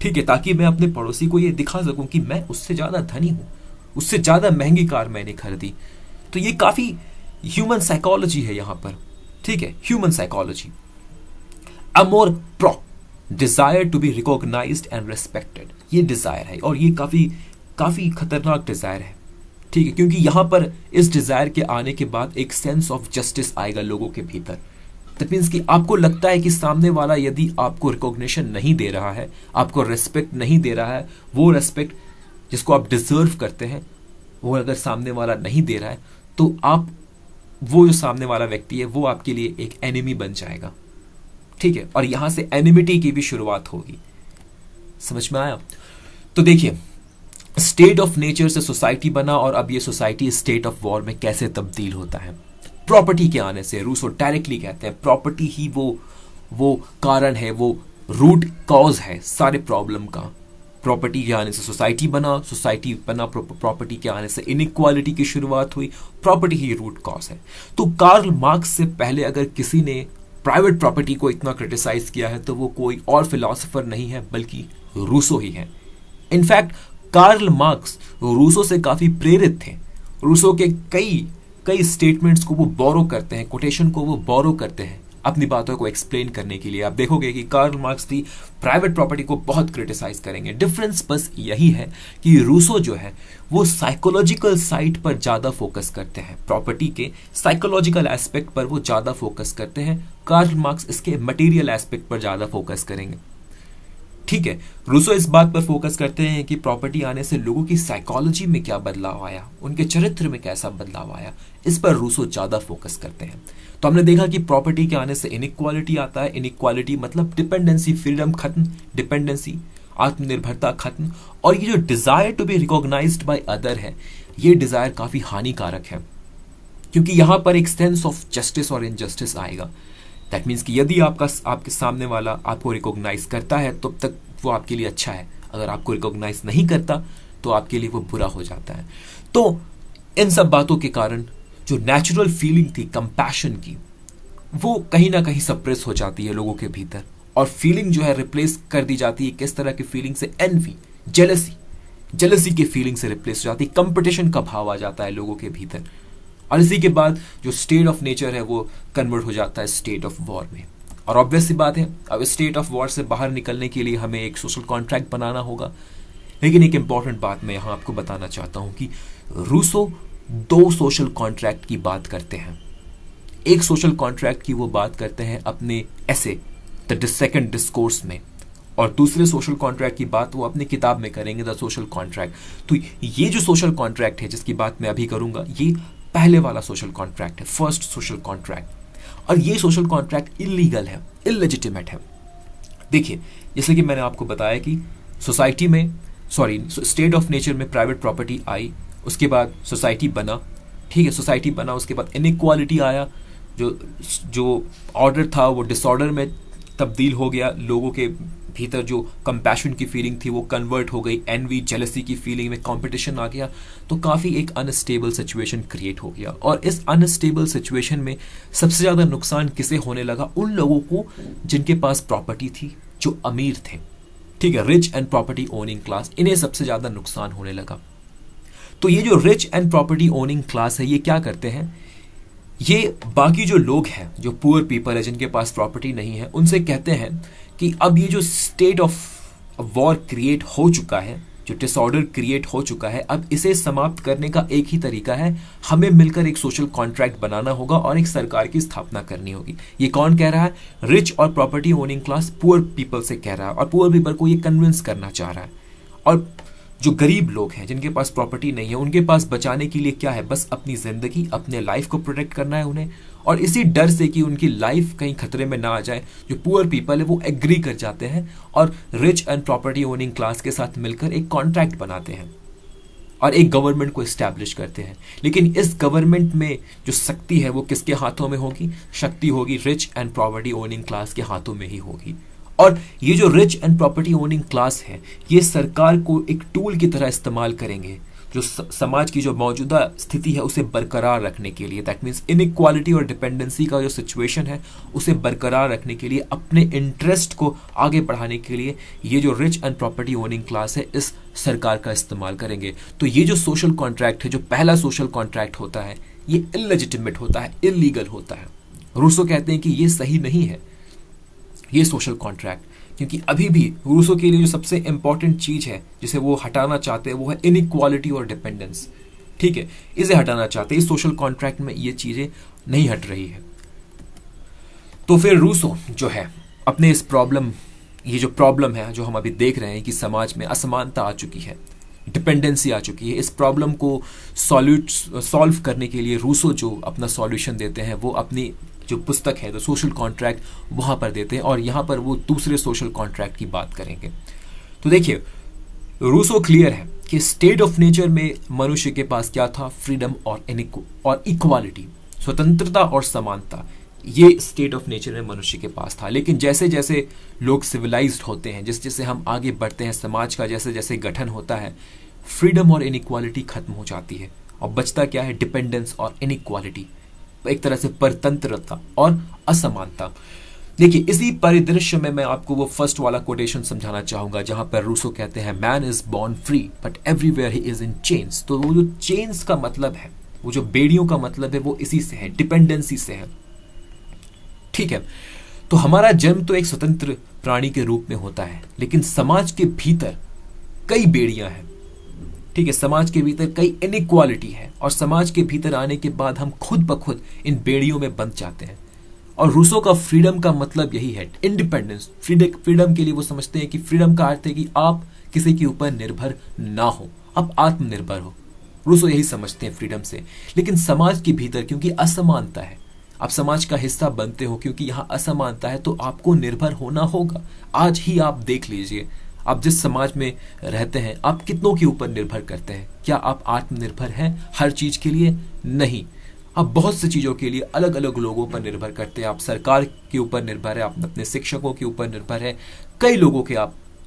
ठीक है, ताकि मैं अपने पड़ोसी को ये दिखा सकूं कि मैं उससे ज्यादा धनी हूं, उससे ज्यादा महंगी कार मैंने खरीदी। तो ये काफी ह्यूमन साइकोलॉजी है यहां पर, ठीक है, human psychology. Amour propre, desire to be recognised and respected, ये डिजायर है, और ये काफी खतरनाक डिजायर है, ठीक है, क्योंकि यहां पर इस डिजायर के आने के बाद एक सेंस ऑफ जस्टिस आएगा लोगों के भीतर। दैट मीन्स कि आपको लगता है कि सामने वाला यदि आपको रिकॉग्निशन नहीं दे रहा है, आपको रेस्पेक्ट नहीं दे रहा है, वो रेस्पेक्ट जिसको आप डिजर्व करते हैं वो अगर सामने वाला नहीं दे रहा है, तो आप, वो जो सामने वाला व्यक्ति है वो आपके लिए एक एनिमी बन जाएगा, ठीक है, और यहां से एनिमिटी की भी शुरुआत होगी। समझ में आया? तो देखिए, स्टेट ऑफ नेचर से सोसाइटी बना, और अब ये सोसाइटी स्टेट ऑफ वॉर में कैसे तब्दील होता है। प्रॉपर्टी के आने से, रूसो डायरेक्टली कहते हैं प्रॉपर्टी ही वो कारण है, वो रूट कॉज है सारे प्रॉब्लम का। प्रॉपर्टी के आने से सोसाइटी बना, प्रॉपर्टी के आने से इनइक्वालिटी की शुरुआत हुई, प्रॉपर्टी ही रूट कॉज है। तो कार्ल मार्क्स से पहले अगर किसी ने प्राइवेट प्रॉपर्टी को इतना क्रिटिसाइज किया है तो वो कोई और फिलोसोफर नहीं है बल्कि रूसो ही है। इनफैक्ट कार्ल मार्क्स रूसो से काफी प्रेरित थे। रूसो के कई स्टेटमेंट्स को वो बोरो करते हैं, कोटेशन को वो बोरो करते हैं अपनी बातों को एक्सप्लेन करने के लिए। आप देखोगे कि कार्ल मार्क्स भी प्राइवेट प्रॉपर्टी को बहुत क्रिटिसाइज करेंगे। डिफरेंस बस यही है कि रूसो जो है वो साइकोलॉजिकल साइड पर ज्यादा फोकस करते हैं, प्रॉपर्टी के साइकोलॉजिकल एस्पेक्ट पर वो ज्यादा फोकस करते हैं। कार्ल मार्क्स इसके मटेरियल एस्पेक्ट पर ज्यादा फोकस करेंगे, ठीक है। रूसो इस बात पर फोकस करते हैं कि प्रॉपर्टी आने से लोगों की साइकोलॉजी में क्या बदलाव आया, उनके चरित्र में कैसा बदलाव आया, इस पर रूसो ज्यादा फोकस करते हैं। तो हमने देखा कि प्रॉपर्टी के आने से इनइक्वालिटी आता है। इनइक्वालिटी मतलब डिपेंडेंसी, फ्रीडम खत्म, डिपेंडेंसी, आत्मनिर्भरता खत्म, और ये जो desire to be recognised by other है, ये डिजायर काफी हानिकारक है, क्योंकि यहां पर एक सेंस ऑफ जस्टिस और इनजस्टिस आएगा। दैट मीन्स कि यदि आपके सामने वाला आपको रिकॉग्नाइज करता है तब तक वो आपके लिए अच्छा है, अगर आपको रिकॉग्नाइज नहीं करता तो आपके लिए वो बुरा हो जाता है। तो इन सब बातों के कारण जो नेचुरल फीलिंग थी कंपैशन की, वो कहीं ना कहीं सप्रेस हो जाती है लोगों के भीतर, और फीलिंग जो है रिप्लेस कर दी जाती है किस तरह की फीलिंग से? एनवी, जेलसी की फीलिंग से रिप्लेस हो जाती है। कंपटीशन का भाव आ जाता है लोगों के भीतर, और इसी के बाद जो स्टेट ऑफ नेचर है वो कन्वर्ट हो जाता है स्टेट ऑफ वॉर में। और ऑब्वियस सी बात है, अब स्टेट ऑफ वॉर से बाहर निकलने के लिए हमें एक सोशल कॉन्ट्रैक्ट बनाना होगा। लेकिन एक इंपॉर्टेंट बात मैं यहां आपको बताना चाहता हूं कि रूसो 2 सोशल कॉन्ट्रैक्ट की बात करते हैं। एक सोशल कॉन्ट्रैक्ट की वो बात करते हैं अपने ऐसे द सेकंड डिस्कोर्स में, और दूसरे सोशल कॉन्ट्रैक्ट की बात वो अपनी किताब में करेंगे, द सोशल कॉन्ट्रैक्ट। तो ये जो सोशल कॉन्ट्रैक्ट है जिसकी बात मैं अभी करूंगा, ये पहले वाला सोशल कॉन्ट्रैक्ट है, फर्स्ट सोशल कॉन्ट्रैक्ट। और ये सोशल कॉन्ट्रैक्ट इलीगल है, इलेजिटिमेट है। देखिए, जैसे कि मैंने आपको बताया कि सोसाइटी में, स्टेट ऑफ नेचर में प्राइवेट प्रॉपर्टी आई, उसके बाद सोसाइटी बना, ठीक है, सोसाइटी बना, उसके बाद इनइक्वालिटी आया, जो जो ऑर्डर था वो डिसऑर्डर में तब्दील हो गया, लोगों के भीतर जो कंपैशन की फीलिंग थी वो कन्वर्ट हो गई एनवी जेलसी की फीलिंग में, कंपटीशन आ गया, तो काफ़ी एक अनस्टेबल सिचुएशन क्रिएट हो गया। और इस अनस्टेबल सिचुएशन में सबसे ज़्यादा नुकसान किसे होने लगा? उन लोगों को जिनके पास प्रॉपर्टी थी, जो अमीर थे, ठीक है, rich and property owning class, इन्हें सबसे ज़्यादा नुकसान होने लगा। तो ये जो rich and property owning class है, ये क्या करते हैं, ये बाकी जो लोग हैं, जो पुअर पीपल है, जिनके पास प्रॉपर्टी नहीं है, उनसे कहते हैं कि अब ये जो स्टेट ऑफ वॉर क्रिएट हो चुका है, जो डिसऑर्डर क्रिएट हो चुका है, अब इसे समाप्त करने का एक ही तरीका है, हमें मिलकर एक सोशल कॉन्ट्रैक्ट बनाना होगा और एक सरकार की स्थापना करनी होगी। ये कौन कह रहा है? रिच और property owning class poor people से कह रहा है, और पुअर पीपल को ये कन्विंस करना चाह रहा है। और जो गरीब लोग हैं, जिनके पास प्रॉपर्टी नहीं है, उनके पास बचाने के लिए क्या है? बस अपनी जिंदगी, अपने लाइफ को प्रोटेक्ट करना है उन्हें, और इसी डर से कि उनकी लाइफ कहीं खतरे में ना आ जाए, जो पुअर पीपल है वो एग्री कर जाते हैं और rich and property owning class के साथ मिलकर एक कॉन्ट्रैक्ट बनाते हैं और एक गवर्नमेंट को एस्टैब्लिश करते हैं। लेकिन इस गवर्नमेंट में जो शक्ति है वो किसके हाथों में होगी? शक्ति होगी rich and property owning class के हाथों में ही होगी। और ये जो rich and property owning class है, ये सरकार को एक टूल की तरह इस्तेमाल करेंगे, जो समाज की जो मौजूदा स्थिति है उसे बरकरार रखने के लिए, दैट मीन्स इनइक्वालिटी और डिपेंडेंसी का जो सिचुएशन है उसे बरकरार रखने के लिए, अपने इंटरेस्ट को आगे बढ़ाने के लिए ये जो rich and property owning class है इस सरकार का इस्तेमाल करेंगे। तो ये जो सोशल कॉन्ट्रैक्ट है, जो पहला सोशल कॉन्ट्रैक्ट होता है, ये इलेजिटिमेट होता है, इलीगल होता है। रूसो कहते हैं कि ये सही नहीं है ये सोशल कॉन्ट्रैक्ट, क्योंकि अभी भी रूसो के लिए जो सबसे इंपॉर्टेंट चीज है जिसे वो हटाना चाहते हैं वो है इनइक्वालिटी और डिपेंडेंस। ठीक है, इसे हटाना चाहते हैं। इस सोशल कॉन्ट्रैक्ट में ये चीजें नहीं हट रही है। तो फिर रूसो जो है अपने इस प्रॉब्लम, ये जो प्रॉब्लम है जो हम अभी देख रहे हैं कि समाज में असमानता आ चुकी है, डिपेंडेंसी आ चुकी है, इस प्रॉब्लम को सॉल्व करने के लिए रूसो जो अपना सॉल्यूशन देते हैं वो अपनी जो पुस्तक है द सोशल कॉन्ट्रैक्ट वहां पर देते हैं, और यहां पर वो दूसरे सोशल कॉन्ट्रैक्ट की बात करेंगे। तो देखिए, रूसो क्लियर है कि स्टेट ऑफ नेचर में मनुष्य के पास क्या था? फ्रीडम और इक्वालिटी, स्वतंत्रता और समानता, ये स्टेट ऑफ नेचर में मनुष्य के पास था। लेकिन जैसे जैसे लोग सिविलाइज्ड होते हैं, जैसे जैसे हम आगे बढ़ते हैं, समाज का जैसे जैसे गठन होता है, फ्रीडम और इनइक्वालिटी खत्म हो जाती है और बचता क्या है? डिपेंडेंस और इनइक्वालिटी, एक तरह से परतंत्रता और असमानता। देखिए, इसी परिदृश्य में मैं आपको वो फर्स्ट वाला कोटेशन समझाना चाहूंगा जहां पर रूसो कहते हैं man is born free but everywhere he is in chains. तो वो जो चेन्स का मतलब है, वो जो बेड़ियों का मतलब है, वो इसी से है, डिपेंडेंसी से है। ठीक है, तो हमारा जन्म तो एक स्वतंत्र प्राणी के रूप में होता है, लेकिन समाज के भीतर कई बेड़ियां हैं। ठीक है, समाज के भीतर कई इनइक्वालिटी है, और समाज के भीतर आने के बाद हम खुद ब खुद इन बेड़ियों में बंध जाते हैं। और रूसो का फ्रीडम का मतलब यही है, इंडिपेंडेंस। फ्रीडम के लिए वो समझते हैं कि फ्रीडम का अर्थ है कि आप किसी के ऊपर निर्भर ना हो, आप आत्मनिर्भर हो। रूसो यही समझते हैं फ्रीडम से। लेकिन समाज के भीतर क्योंकि असमानता है, आप समाज का हिस्सा बनते हो, क्योंकि यहाँ असमानता है तो आपको निर्भर होना होगा। आज ही आप देख लीजिए, आप जिस समाज में रहते हैं, आप कितनों के ऊपर निर्भर करते हैं? क्या आप आत्मनिर्भर हैं हर चीज के लिए? नहीं, आप बहुत सी चीजों के लिए अलग अलग लोगों पर निर्भर करते हैं। आप सरकार के ऊपर निर्भर है, आप अपने शिक्षकों के ऊपर निर्भर है, कई लोगों के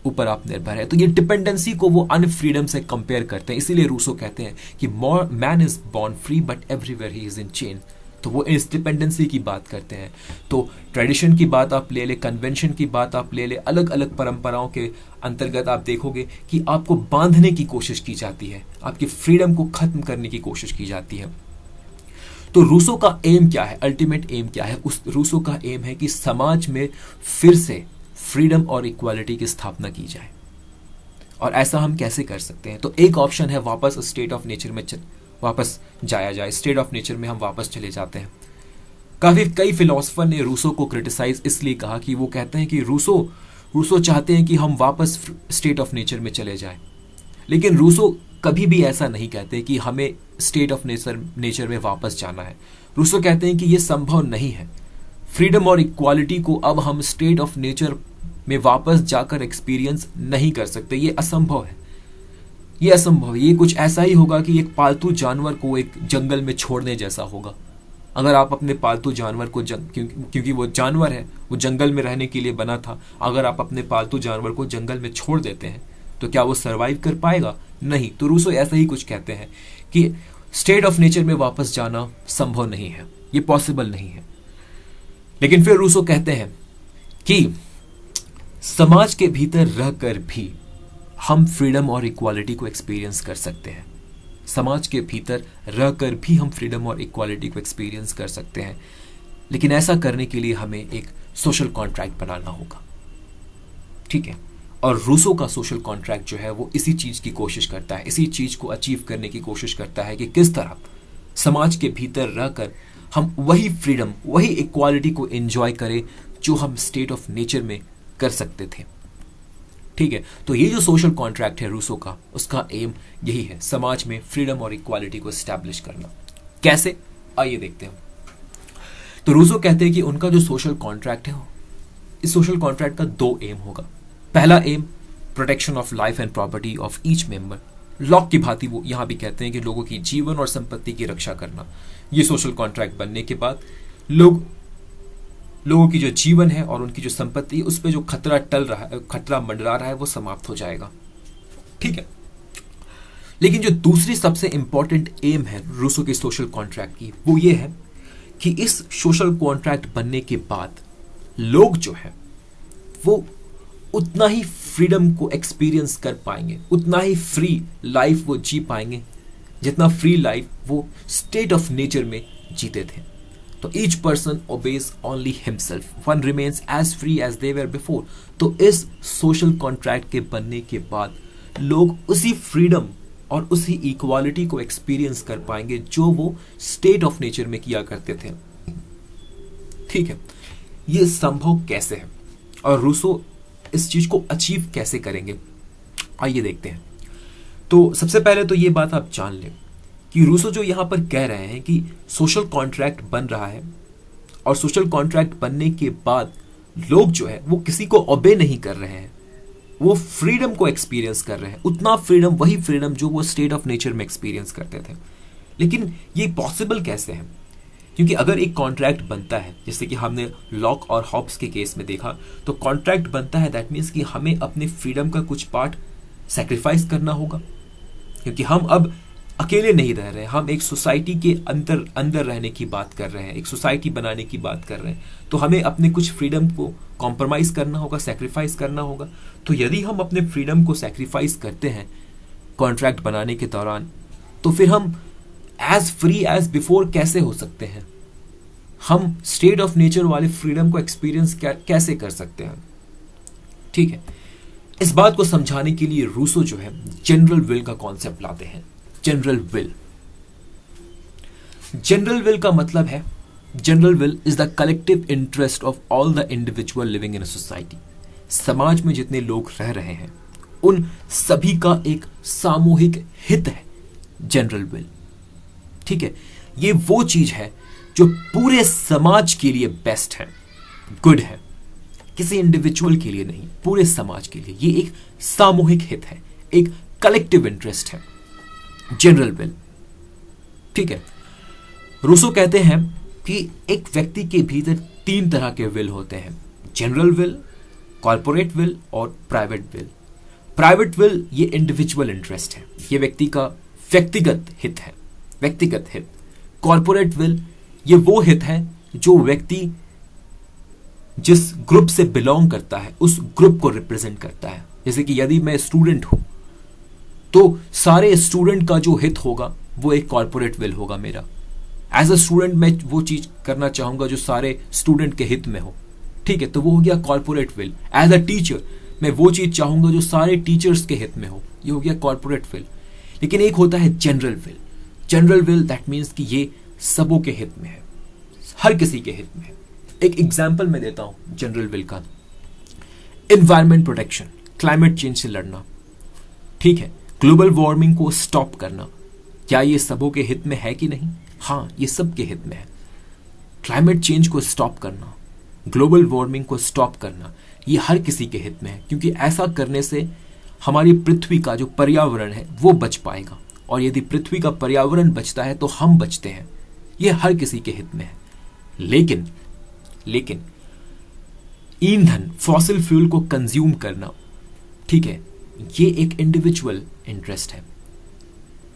ऊपर आप निर्भर है। तो ये डिपेंडेंसी को वो अनफ्रीडम से कंपेयर करते हैं। इसीलिए रूसो कहते हैं कि man is born free but everywhere he is in chain. तो वो इस डिपेंडेंसी की बात करते हैं। तो ट्रेडिशन की बात आप ले ले, कन्वेंशन की बात आप ले ले, अलग अलग परंपराओं के अंतर्गत आप देखोगे कि आपको बांधने की कोशिश की जाती है, आपकी फ्रीडम को खत्म करने की कोशिश की जाती है। तो रूसो का एम क्या है? अल्टीमेट एम क्या है? उस रूसो का एम है कि समाज में फिर से फ्रीडम और इक्वालिटी की स्थापना की जाए। और ऐसा हम कैसे कर सकते हैं? तो एक ऑप्शन है वापस स्टेट ऑफ नेचर में वापस जाया जाए। स्टेट ऑफ नेचर में हम वापस चले जाते हैं। कई फिलोसफर ने रूसो को क्रिटिसाइज इसलिए कहा कि वो कहते हैं कि रूसो चाहते हैं कि हम वापस स्टेट ऑफ नेचर में चले जाएं। लेकिन रूसो कभी भी ऐसा नहीं कहते कि हमें स्टेट ऑफ नेचर में वापस जाना है। रूसो कहते हैं कि यह संभव नहीं है। फ्रीडम और इक्वालिटी को अब हम स्टेट ऑफ नेचर में वापस जाकर एक्सपीरियंस नहीं कर सकते, ये असंभव है। ये असंभव है। ये कुछ ऐसा ही होगा कि एक पालतू जानवर को एक जंगल में छोड़ने जैसा होगा। अगर आप अपने पालतू जानवर को क्योंकि वो जानवर है, वो जंगल में रहने के लिए बना था, अगर आप अपने पालतू जानवर को जंगल में छोड़ देते हैं तो क्या वो सरवाइव कर पाएगा? नहीं। तो रूसो ऐसा ही कुछ कहते हैं कि स्टेट ऑफ नेचर में वापस जाना संभव नहीं है, ये पॉसिबल नहीं है। लेकिन फिर रूसो कहते हैं कि समाज के भीतर रहकर भी हम फ्रीडम और इक्वालिटी को एक्सपीरियंस कर सकते हैं। समाज के भीतर रहकर भी हम फ्रीडम और इक्वालिटी को एक्सपीरियंस कर सकते हैं, लेकिन ऐसा करने के लिए हमें एक सोशल कॉन्ट्रैक्ट बनाना होगा। ठीक है। और रूसो का सोशल कॉन्ट्रैक्ट जो है वो इसी चीज की कोशिश करता है, इसी चीज को अचीव करने की कोशिश करता है कि किस तरह समाज के भीतर रहकर हम वही फ्रीडम, वही इक्वालिटी को एंजॉय करें जो हम स्टेट ऑफ नेचर में कर सकते थे। ठीक है। तो ये जो सोशल कॉन्ट्रैक्ट है रूसो का, उसका एम यही है, समाज में फ्रीडम और इक्वालिटी को एस्टैब्लिश करना। कैसे? आइए देखते हैं। तो रूसो कहते हैं कि उनका जो सोशल कॉन्ट्रैक्ट है, इस सोशल कॉन्ट्रैक्ट का दो एम होगा। पहला aim protection of life and property of each member. Locke की भांति वो यहां भी कहते हैं कि लोगों की जीवन और संपत्ति की रक्षा करना। ये सोशल कॉन्ट्रैक्ट बनने के बाद लोगों की जो जीवन है और उनकी जो संपत्ति है उस पर जो खतरा टल रहा है, खतरा मंडरा रहा है, वो समाप्त हो जाएगा। ठीक है। लेकिन जो दूसरी सबसे इंपॉर्टेंट एम है रूसो के सोशल कॉन्ट्रैक्ट की, वो ये है कि इस सोशल कॉन्ट्रैक्ट बनने के बाद लोग जो है वो उतना ही फ्रीडम को एक्सपीरियंस कर पाएंगे, उतना ही फ्री लाइफ वो जी पाएंगे जितना फ्री लाइफ वो स्टेट ऑफ नेचर में जीते थे। तो each person obeys only himself, one remains as free as they were before. तो इस सोशल कॉन्ट्रैक्ट के बनने के बाद लोग उसी फ्रीडम और उसी इक्वालिटी को एक्सपीरियंस कर पाएंगे जो वो स्टेट ऑफ नेचर में किया करते थे। ठीक है। ये संभव कैसे है और रूसो इस चीज को अचीव कैसे करेंगे, आइए देखते हैं। तो सबसे पहले तो ये बात आप जान लें कि रूसो जो यहां पर कह रहे हैं कि सोशल कॉन्ट्रैक्ट बन रहा है और सोशल कॉन्ट्रैक्ट बनने के बाद लोग जो है वो किसी को ओबे नहीं कर रहे हैं, वो फ्रीडम को एक्सपीरियंस कर रहे हैं, उतना फ्रीडम, वही फ्रीडम जो वो स्टेट ऑफ नेचर में एक्सपीरियंस करते थे। लेकिन ये पॉसिबल कैसे है? क्योंकि अगर एक कॉन्ट्रैक्ट बनता है, जैसे कि हमने लॉक और हॉब्स के केस में देखा, तो कॉन्ट्रैक्ट बनता है दैट मीन्स कि हमें अपने फ्रीडम का कुछ पार्ट सैक्रिफाइस करना होगा, क्योंकि हम अब अकेले नहीं रह रहे, हम एक सोसाइटी के अंदर रहने की बात कर रहे हैं, एक सोसाइटी बनाने की बात कर रहे हैं। तो हमें अपने कुछ फ्रीडम को कॉम्प्रोमाइज करना होगा, सैक्रिफाइस करना होगा। तो यदि हम अपने फ्रीडम को सैक्रिफाइस करते हैं कॉन्ट्रैक्ट बनाने के दौरान, तो फिर हम एज फ्री एज बिफोर कैसे हो सकते हैं? हम स्टेट ऑफ नेचर वाले फ्रीडम को एक्सपीरियंस कैसे कर सकते हैं? ठीक है। इस बात को समझाने के लिए रूसो जो है जनरल विल का कॉन्सेप्ट लाते हैं। जनरल विल, जनरल विल का मतलब है, general will is the collective interest of all the individual living in a society. समाज में जितने लोग रह रहे हैं उन सभी का एक सामूहिक हित है जनरल विल। ठीक है। ये वो चीज है जो पूरे समाज के लिए बेस्ट है, गुड है, किसी इंडिविजुअल के लिए नहीं, पूरे समाज के लिए। ये एक सामूहिक हित है, एक कलेक्टिव इंटरेस्ट है, जनरल विल। ठीक है। रूसो कहते हैं कि एक व्यक्ति के भीतर तीन तरह के विल होते हैं, जनरल विल, कॉर्पोरेट विल और प्राइवेट विल। प्राइवेट विल ये इंडिविजुअल इंटरेस्ट है, ये व्यक्ति का व्यक्तिगत हित है, व्यक्तिगत हित। कॉर्पोरेट विल ये वो हित है जो व्यक्ति जिस ग्रुप से बिलोंग करता है उस ग्रुप को रिप्रेजेंट करता है। जैसे कि यदि मैं स्टूडेंट हूं तो सारे स्टूडेंट का जो हित होगा वो एक कॉर्पोरेट विल होगा मेरा। एज अ स्टूडेंट मैं वो चीज करना चाहूंगा जो सारे स्टूडेंट के हित में हो। ठीक है। तो वो हो गया corporate will. As a teacher मैं वो चीज चाहूंगा जो सारे टीचर्स के हित में हो, ये हो गया कॉर्पोरेट विल। लेकिन एक होता है general will. General will that means कि ये सबों के हित में है, हर किसी के हित में है। एक एग्जाम्पल मैं देता हूं जनरल विल का। एनवायरमेंट प्रोटेक्शन, क्लाइमेट चेंज से लड़ना। ठीक है। ग्लोबल वार्मिंग को स्टॉप करना, क्या ये सबों के हित में है कि नहीं? हाँ, ये सब के हित में है। क्लाइमेट चेंज को स्टॉप करना, ग्लोबल वार्मिंग को स्टॉप करना, ये हर किसी के हित में है, क्योंकि ऐसा करने से हमारी पृथ्वी का जो पर्यावरण है वो बच पाएगा, और यदि पृथ्वी का पर्यावरण बचता है तो हम बचते हैं। ये हर किसी के हित में है। लेकिन ईंधन, फॉसिल फ्यूल को कंज्यूम करना, ठीक है, ये एक इंडिविजुअल इंटरेस्ट है।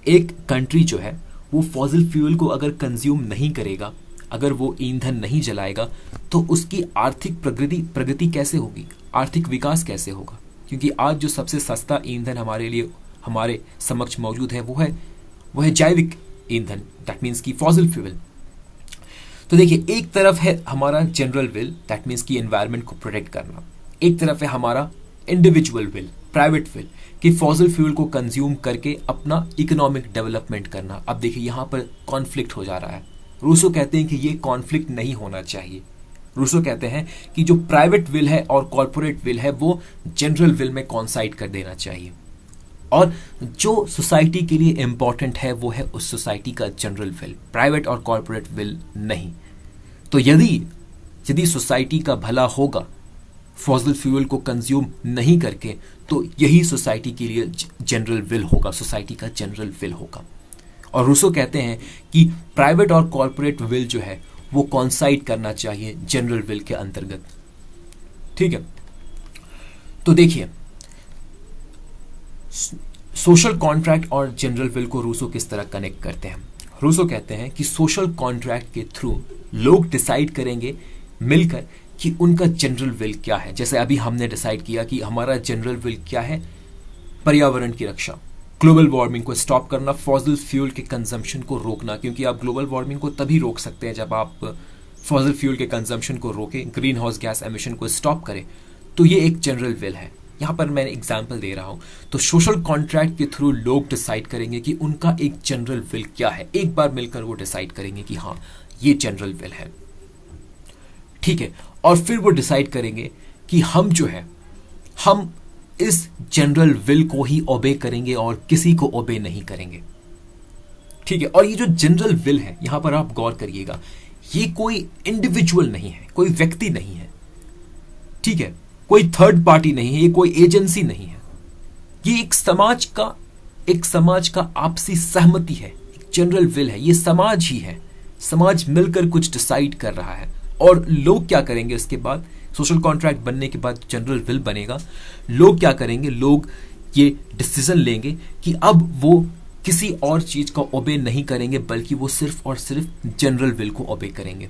एक कंट्री जो है वो फॉसिल फ्यूल को अगर कंज्यूम नहीं करेगा, अगर वो ईंधन नहीं जलाएगा, तो उसकी आर्थिक प्रगति कैसे होगी, आर्थिक विकास कैसे होगा? क्योंकि आज जो सबसे सस्ता ईंधन हमारे लिए, हमारे समक्ष मौजूद है, वो है जैविक ईंधन, दैट मीन्स की फॉसिल फ्यूल। तो देखिए, एक तरफ है हमारा जनरल विल, दैट मीन्स की एनवायरनमेंट को प्रोटेक्ट करना, एक तरफ है हमारा इंडिविजुअल विल, प्राइवेट विल, कि फॉसिल फ्यूल को कंज्यूम करके अपना इकोनॉमिक डेवलपमेंट करना। अब देखिए यहां पर कॉन्फ्लिक्ट हो जा रहा है। रूसो कहते हैं कि ये कॉन्फ्लिक्ट नहीं होना चाहिए। रूसो कहते हैं कि जो प्राइवेट विल है और कॉर्पोरेट विल है वो जनरल विल में कॉन्साइड कर देना चाहिए, और जो सोसाइटी के लिए इंपॉर्टेंट है वो है उस सोसाइटी का जनरल विल, प्राइवेट और कॉर्पोरेट विल नहीं। तो यदि सोसाइटी का भला होगा फॉसिल फ्यूल को कंज्यूम नहीं करके, तो यही सोसाइटी के लिए जनरल विल होगा, सोसाइटी का जनरल विल होगा। और रूसो कहते हैं कि प्राइवेट और कॉर्पोरेट विल जो है वो कॉन्साइड करना चाहिए जनरल विल के अंतर्गत। ठीक है, तो देखिए सोशल कॉन्ट्रैक्ट और जनरल विल को रूसो किस तरह कनेक्ट करते हैं। रूसो कहते हैं कि सोशल कॉन्ट्रैक्ट के थ्रू लोग डिसाइड करेंगे मिलकर कि उनका जनरल विल क्या है। जैसे अभी हमने डिसाइड किया कि हमारा जनरल विल क्या है, पर्यावरण की रक्षा, ग्लोबल वार्मिंग को स्टॉप करना, फॉसिल फ्यूल के कंजम्पशन को रोकना, क्योंकि आप ग्लोबल वार्मिंग को तभी रोक सकते हैं जब आप फॉसिल फ्यूल के कंजम्पशन को रोकें, ग्रीन हाउस गैस एमिशन को स्टॉप करें। तो ये एक जनरल विल है। यहां पर मैं एग्जाम्पल दे रहा हूं। तो सोशल कॉन्ट्रैक्ट के थ्रू लोग डिसाइड करेंगे कि उनका एक जनरल विल क्या है, एक बार मिलकर वो डिसाइड करेंगे कि हाँ ये जनरल विल है, ठीक है। और फिर वो डिसाइड करेंगे कि हम जो है हम इस जनरल विल को ही ओबे करेंगे और किसी को ओबे नहीं करेंगे, ठीक है। और ये जो जनरल विल है, यहां पर आप गौर करिएगा, ये कोई इंडिविजुअल नहीं है, कोई व्यक्ति नहीं है, ठीक है, कोई थर्ड पार्टी नहीं है, ये कोई एजेंसी नहीं है, ये एक समाज का आपसी सहमति है, जनरल विल है, ये समाज ही है। समाज मिलकर कुछ डिसाइड कर रहा है, और लोग क्या करेंगे इसके बाद, सोशल कॉन्ट्रैक्ट बनने के बाद जनरल विल बनेगा। लोग क्या करेंगे, लोग ये डिसीजन लेंगे कि अब वो किसी और चीज को ओबे नहीं करेंगे, बल्कि वो सिर्फ और सिर्फ जनरल विल को ओबे करेंगे,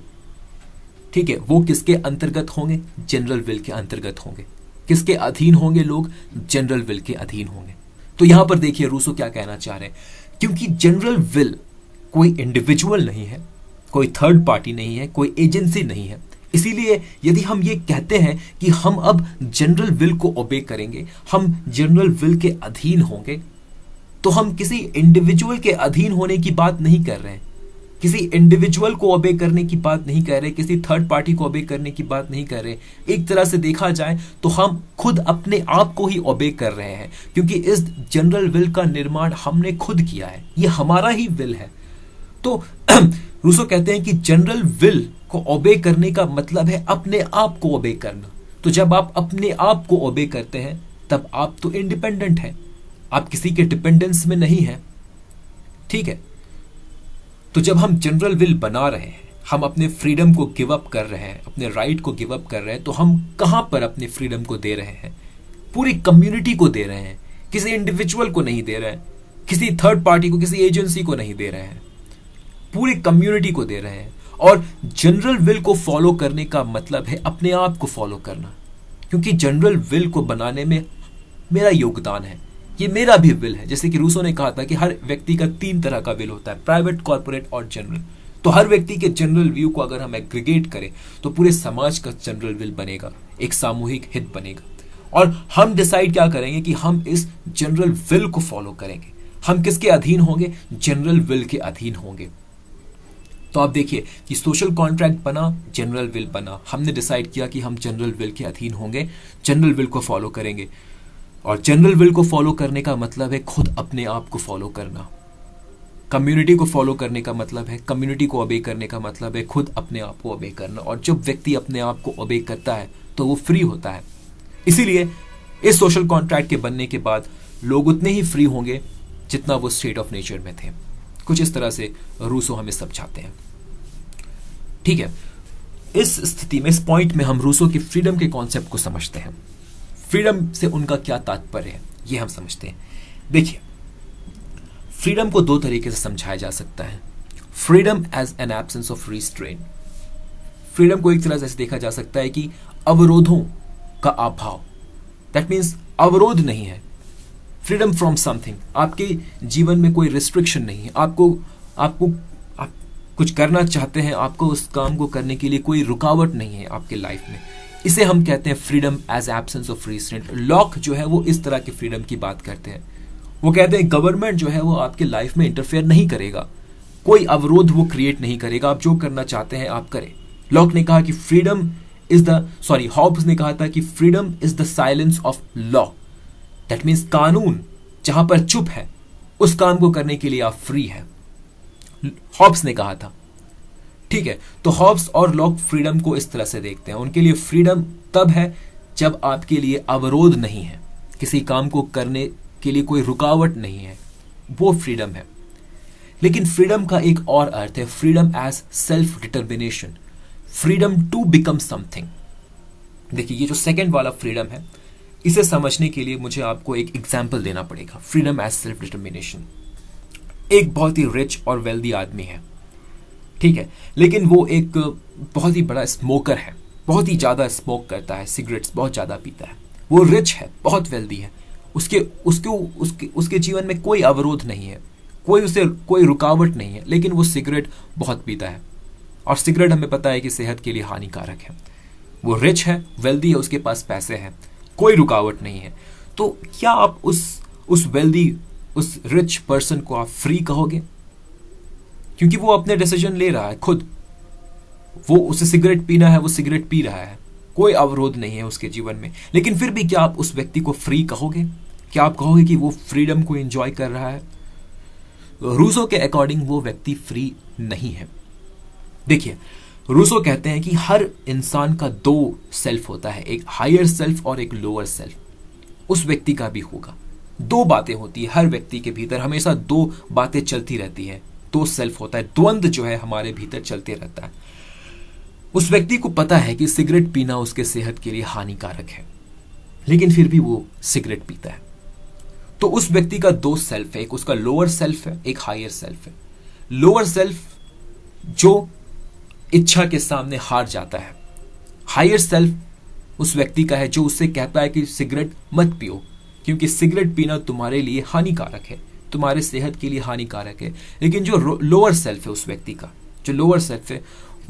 ठीक है। वो किसके अंतर्गत होंगे, जनरल विल के अंतर्गत होंगे। किसके अधीन होंगे लोग, जनरल विल के अधीन होंगे। तो यहां पर देखिए रूसो क्या कहना चाह रहे हैं, क्योंकि जनरल विल कोई इंडिविजुअल नहीं है, कोई थर्ड पार्टी नहीं है, कोई एजेंसी नहीं है, इसीलिए यदि हम ये कहते हैं कि हम अब जनरल विल को ओबे करेंगे, हम जनरल विल के अधीन होंगे, तो हम किसी इंडिविजुअल के अधीन होने की बात नहीं कर रहे हैं, किसी इंडिविजुअल को ओबे करने की बात नहीं कर रहे, किसी थर्ड पार्टी को ओबे करने की बात नहीं कर रहे। एक तरह से देखा जाए तो हम खुद अपने आप को ही ओबे कर रहे हैं, क्योंकि इस जनरल विल का निर्माण हमने खुद किया है, ये हमारा ही विल है। तो रूसो कहते हैं कि जनरल विल को ओबे करने का मतलब है अपने आप को ओबे करना। तो जब आप अपने आप को ओबे करते हैं तब आप तो इंडिपेंडेंट हैं, आप किसी के डिपेंडेंस में नहीं हैं, ठीक है। तो जब हम जनरल विल बना रहे हैं, हम अपने फ्रीडम को गिव अप कर रहे हैं, अपने राइट को गिव अप कर रहे हैं, तो हम कहां पर अपने फ्रीडम को दे रहे हैं, पूरी कम्युनिटी को दे रहे हैं, किसी इंडिविजुअल को नहीं दे रहे हैं, किसी थर्ड पार्टी को, किसी एजेंसी को नहीं दे रहे हैं, पूरी कम्युनिटी को दे रहे हैं। और जनरल विल को फॉलो करने का मतलब है अपने आप को फॉलो करना, क्योंकि जनरल विल को बनाने में मेरा योगदान है, ये मेरा भी विल है। जैसे कि रूसो ने कहा था कि हर व्यक्ति का 3 तरह का विल होता है, प्राइवेट, कॉर्पोरेट और जनरल। तो हर व्यक्ति के जनरल व्यू को अगर हम एग्रीगेट करें तो पूरे समाज का जनरल विल बनेगा, एक सामूहिक हित बनेगा। और हम डिसाइड क्या करेंगे कि हम इस जनरल विल को फॉलो करेंगे। हम किसके अधीन होंगे, जनरल विल के अधीन होंगे। तो आप देखिए कि सोशल कॉन्ट्रैक्ट बना, जनरल विल बना, हमने डिसाइड किया कि हम जनरल विल के अधीन होंगे, जनरल विल को फॉलो करेंगे। और जनरल विल को फॉलो करने का मतलब है खुद अपने आप को फॉलो करना, कम्युनिटी को फॉलो करने का मतलब है, कम्युनिटी को ओबे करने का मतलब है खुद अपने आप को ओबे करना। और जब व्यक्ति अपने आप को ओबे करता है तो वो फ्री होता है। इसीलिए इस सोशल कॉन्ट्रैक्ट के बनने के बाद लोग उतने ही फ्री होंगे जितना वो स्टेट ऑफ नेचर में थे। कुछ इस तरह से रूसो हमें समझाते हैं। ठीक है, इस स्थिति में, इस पॉइंट में हम रूसो की फ्रीडम के कॉन्सेप्ट को समझते हैं। फ्रीडम से उनका क्या तात्पर्य है ये हम समझते हैं। देखिए, फ्रीडम को दो तरीके से समझाया जा सकता है। Freedom as an absence of restraint. Freedom को एक तरह से ऐसे देखा जा सकता है कि अवरोधों का अभाव। दैट मीन्स अवरोध नहीं है, फ्रीडम फ्रॉम समथिंग। आपके जीवन में कोई रिस्ट्रिक्शन नहीं है। आप कुछ करना चाहते हैं, आपको उस काम को करने के लिए कोई रुकावट नहीं है आपके लाइफ में। इसे हम कहते हैं freedom as absence of restraint. Locke जो है वो इस तरह की फ्रीडम की बात करते हैं। वो कहते हैं गवर्नमेंट जो है वो आपके लाइफ में इंटरफेयर नहीं करेगा, कोई अवरोध वो क्रिएट नहीं करेगा, आप जो करना चाहते हैं आप करें। लॉक ने कहा कि हॉब्स ने कहा था कि freedom is the silence of law. That means कानून जहां पर चुप है उस काम को करने के लिए आप फ्री है, हॉब्स ने कहा था। ठीक है, तो हॉब्स और लॉक फ्रीडम को इस तरह से देखते हैं। उनके लिए फ्रीडम तब है जब आपके लिए अवरोध नहीं है, किसी काम को करने के लिए कोई रुकावट नहीं है, वो फ्रीडम है। लेकिन फ्रीडम का एक और अर्थ है, freedom as self determination, freedom to become something. देखिए, ये जो सेकंड वाला फ्रीडम है, इसे समझने के लिए मुझे आपको एक एग्जाम्पल देना पड़ेगा। Freedom as self determination. एक बहुत ही रिच और वेल्दी आदमी है, ठीक है, लेकिन वो एक बहुत ही बड़ा स्मोकर है, बहुत ही ज्यादा स्मोक करता है, सिगरेट्स बहुत ज्यादा पीता है। वो रिच है, बहुत वेल्दी है, उसके जीवन में कोई अवरोध नहीं है, कोई रुकावट नहीं है, लेकिन वो सिगरेट बहुत पीता है। और सिगरेट हमें पता है कि सेहत के लिए हानिकारक है। वो रिच है, वेल्दी है, उसके पास पैसे हैं, कोई रुकावट नहीं है। तो क्या आप उस वेल्दी, उस रिच पर्सन को आप फ्री कहोगे? क्योंकि वो अपने डिसीजन ले रहा है खुद, वो उसे सिगरेट पीना है, वो सिगरेट पी रहा है, कोई अवरोध नहीं है उसके जीवन में। लेकिन फिर भी क्या आप उस व्यक्ति को फ्री कहोगे? क्या आप कहोगे कि वो फ्रीडम को एंजॉय कर रहा है? रूसो के अकॉर्डिंग वो व्यक्ति फ्री नहीं है। देखिए, रूसो कहते हैं कि हर इंसान का दो सेल्फ होता है, एक हायर सेल्फ और एक लोअर सेल्फ। उस व्यक्ति का भी होगा। दो बातें होती है हर व्यक्ति के भीतर, हमेशा दो बातें चलती रहती है, दो सेल्फ होता है, द्वंद जो है हमारे भीतर चलते रहता है। उस व्यक्ति को पता है कि सिगरेट पीना उसके सेहत के लिए हानिकारक है, लेकिन फिर भी वो सिगरेट पीता है। तो उस व्यक्ति का दो सेल्फ है, एक उसका लोअर सेल्फ है, एक हायर सेल्फ है। लोअर सेल्फ जो इच्छा के सामने हार जाता है, हायर सेल्फ उस व्यक्ति का है जो उससे कहता है कि सिगरेट मत पियो, क्योंकि सिगरेट पीना तुम्हारे लिए हानिकारक है, तुम्हारे सेहत के लिए हानिकारक है। लेकिन जो लोअर सेल्फ है उस व्यक्ति का, जो लोअर सेल्फ है,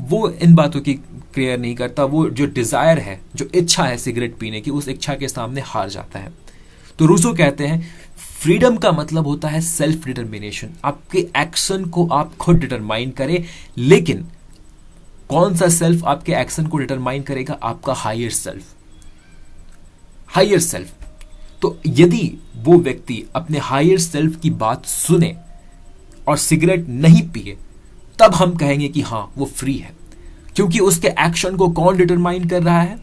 वो इन बातों की केयर नहीं करता। वो जो डिजायर है, जो इच्छा है सिगरेट पीने की, उस इच्छा के सामने हार जाता है। तो रूसो कहते हैं फ्रीडम का मतलब होता है सेल्फ डिटर्मिनेशन। आपके एक्शन को आप खुद डिटरमाइन करें, लेकिन कौन सा सेल्फ आपके एक्शन को डिटरमाइन करेगा? आपका हायर सेल्फ। Higher self. तो यदि वो व्यक्ति अपने हायर सेल्फ की बात सुने और सिगरेट नहीं पिए, तब हम कहेंगे कि हां वो फ्री है, क्योंकि उसके एक्शन को कौन डिटरमाइन कर रहा है?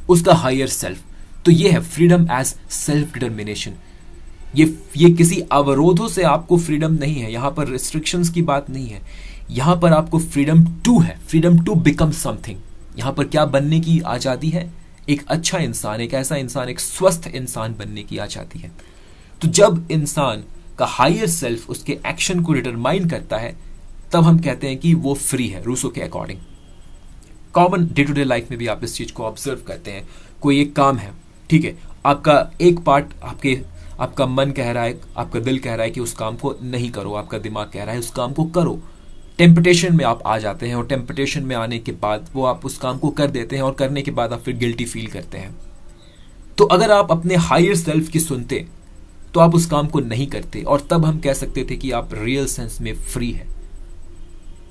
उसका हायर सेल्फ। तो ये है फ्रीडम एज सेल्फ डिटर्मिनेशन। ये किसी अवरोधों से आपको फ्रीडम नहीं है, यहां पर रिस्ट्रिक्शंस की बात नहीं है, यहां पर आपको फ्रीडम टू है, फ्रीडम टू बिकम समथिंग। यहां पर क्या बनने की आजादी है? एक अच्छा इंसान, एक ऐसा इंसान, एक स्वस्थ इंसान बनने की आजादी है। तो जब इंसान का हायर सेल्फ उसके एक्शन को डिटरमाइन करता है, तब हम कहते हैं कि वो फ्री है, रूसो के according. Common day to day life में भी आप इस चीज को ऑब्जर्व करते हैं। कोई एक काम है, ठीक है, आपका एक पार्ट, आपका मन कह रहा है, आपका दिल कह रहा है कि उस काम को नहीं करो, आपका दिमाग कह रहा है उस काम को करो। टेम्पटेशन में आप आ जाते हैं, और टेम्पटेशन में आने के बाद वो आप उस काम को कर देते हैं, और करने के बाद आप फिर गिल्टी फील करते हैं। तो अगर आप अपने हायर सेल्फ की सुनते तो आप उस काम को नहीं करते, और तब हम कह सकते थे कि आप रियल सेंस में फ्री है।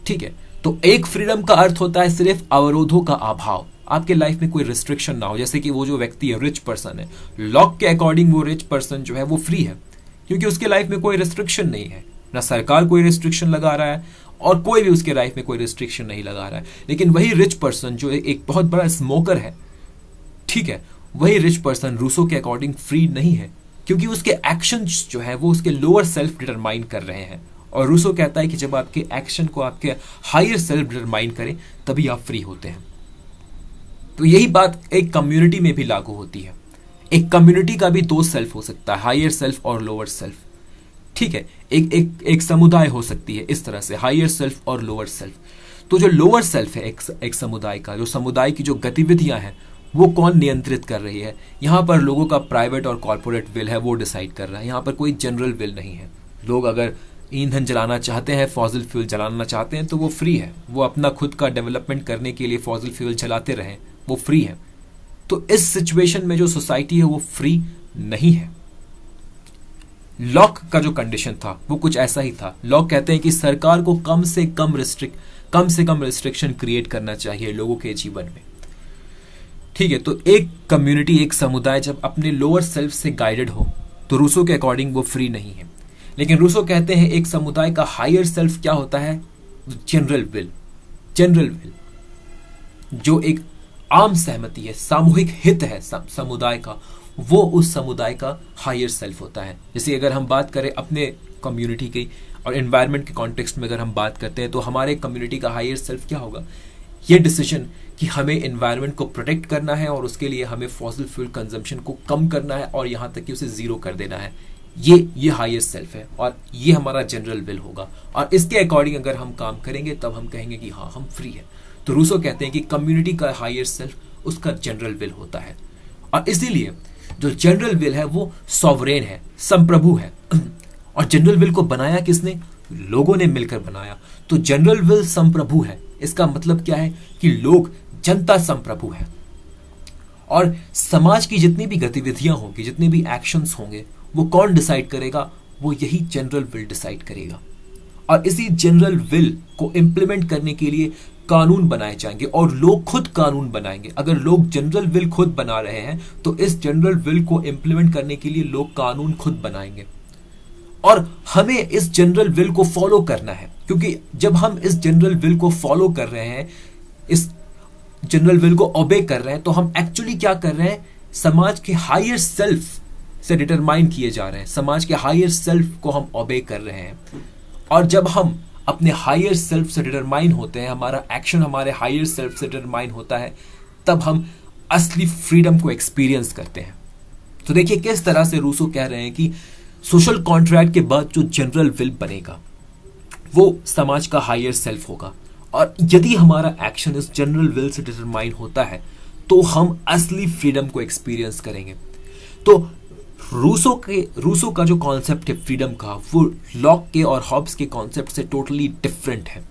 ठीक है, तो एक फ्रीडम का अर्थ होता है सिर्फ अवरोधों का अभाव, आपके लाइफ में कोई रिस्ट्रिक्शन ना हो। जैसे कि वो जो व्यक्ति है, रिच पर्सन है, लॉक के अकॉर्डिंग वो रिच पर्सन जो है वो फ्री है, क्योंकि उसके लाइफ में कोई रिस्ट्रिक्शन नहीं है, ना सरकार कोई रिस्ट्रिक्शन लगा रहा है और कोई भी उसके लाइफ में कोई रिस्ट्रिक्शन नहीं लगा रहा है। लेकिन वही रिच पर्सन जो एक बहुत बड़ा स्मोकर है, ठीक है, वही रिच पर्सन रूसो के अकॉर्डिंग फ्री नहीं है, क्योंकि उसके एक्शंस जो है वो उसके लोअर सेल्फ डिटरमाइन कर रहे हैं। और रूसो कहता है कि जब आपके एक्शन को आपके हायर सेल्फ डिटरमाइन करें तभी आप फ्री होते हैं। तो यही बात एक कम्युनिटी में भी लागू होती है। एक कम्युनिटी का भी दो सेल्फ हो सकता है, हायर सेल्फ और लोअर सेल्फ। ठीक है, एक समुदाय हो सकती है इस तरह से, हायर सेल्फ और लोअर सेल्फ। तो जो लोअर सेल्फ है एक समुदाय का, जो समुदाय की जो गतिविधियां हैं वो कौन नियंत्रित कर रही है? यहाँ पर लोगों का प्राइवेट और कॉर्पोरेट विल है वो डिसाइड कर रहा है। यहाँ पर कोई जनरल विल नहीं है। लोग अगर ईंधन जलाना चाहते हैं, फॉसिल फ्यूल जलाना चाहते हैं तो वो फ्री है, वो अपना खुद का डेवलपमेंट करने के लिए फॉसिल फ्यूल जलाते रहें, वो फ्री है। तो इस सिचुएशन में जो सोसाइटी है वो फ्री नहीं है। लॉक का जो कंडीशन था वो कुछ ऐसा ही था। लॉक कहते हैं कि सरकार को कम से कम रिस्ट्रिक्शन क्रिएट करना चाहिए लोगों के जीवन में। ठीक है, तो एक कम्युनिटी, एक समुदाय जब अपने लोअर सेल्फ से गाइडेड हो तो रूसो के अकॉर्डिंग वो फ्री नहीं है। लेकिन रूसो कहते हैं एक समुदाय का हायर सेल्फ क्या होता है? जनरल विल, जो एक आम सहमति है, सामूहिक हित है समुदाय का, वो उस समुदाय का हायर सेल्फ होता है। जैसे अगर हम बात करें अपने कम्युनिटी की और एनवायरनमेंट के कॉन्टेक्स्ट में अगर हम बात करते हैं तो हमारे कम्युनिटी का हायर सेल्फ क्या होगा? ये डिसीजन कि हमें एनवायरनमेंट को प्रोटेक्ट करना है और उसके लिए हमें फॉसिल फ्यूल कंजम्पशन को कम करना है और यहां तक कि उसे जीरो कर देना है। ये हायर सेल्फ है और ये हमारा जनरल विल होगा। और इसके अकॉर्डिंग अगर हम काम करेंगे तब हम कहेंगे कि हाँ, हम फ्री है। तो रूसो कहते हैं कि कम्युनिटी का हायर सेल्फ उसका जनरल विल होता है। और इसीलिए जो जनरल विल है वो सॉवरेन है, संप्रभु है। और जनरल विल को बनाया किसने? लोगों ने मिलकर बनाया। तो जनरल विल संप्रभु है। इसका मतलब क्या है कि लोग, जनता संप्रभु है। और समाज की जितनी भी गतिविधियां होंगी, जितने भी एक्शंस होंगे, वो कौन डिसाइड करेगा? वो यही जनरल विल डिसाइड करेगा। और इसी जनरल विल को इंप्लीमेंट करने के लिए कानून बनाए जाएंगे और लोग खुद कानून बनाएंगे। अगर लोग जनरल विल खुद बना रहे हैं तो इस जनरल विल को इंप्लीमेंट करने के लिए लोग कानून खुद बनाएंगे और हमें इस जनरल विल को फॉलो करना है। क्योंकि जब हम इस जनरल विल को फॉलो कर रहे हैं, इस जनरल विल को ओबे कर रहे हैं, तो हम एक्चुअली क्या कर रहे हैं? समाज के हायर सेल्फ से डिटरमाइन किए जा रहे हैं। समाज के हायर सेल्फ को हम ओबे कर रहे हैं। और जब हम अपने हायर सेल्फ से डिटरमाइन होते हैं, हमारा एक्शन हमारे हायर सेल्फ से डिटरमाइन होता है, तब हम असली फ्रीडम को एक्सपीरियंस करते हैं। तो देखिए किस तरह से रूसो कह रहे हैं कि सोशल कॉन्ट्रैक्ट के बाद जो जनरल विल बनेगा वो समाज का हायर सेल्फ होगा। और यदि हमारा एक्शन इस जनरल विल से डिटरमाइन होता है तो हम असली फ्रीडम को एक्सपीरियंस करेंगे। तो रूसो का जो कॉन्सेप्ट है फ्रीडम का, वो लॉक के और हॉब्स के कॉन्सेप्ट से टोटली डिफरेंट है।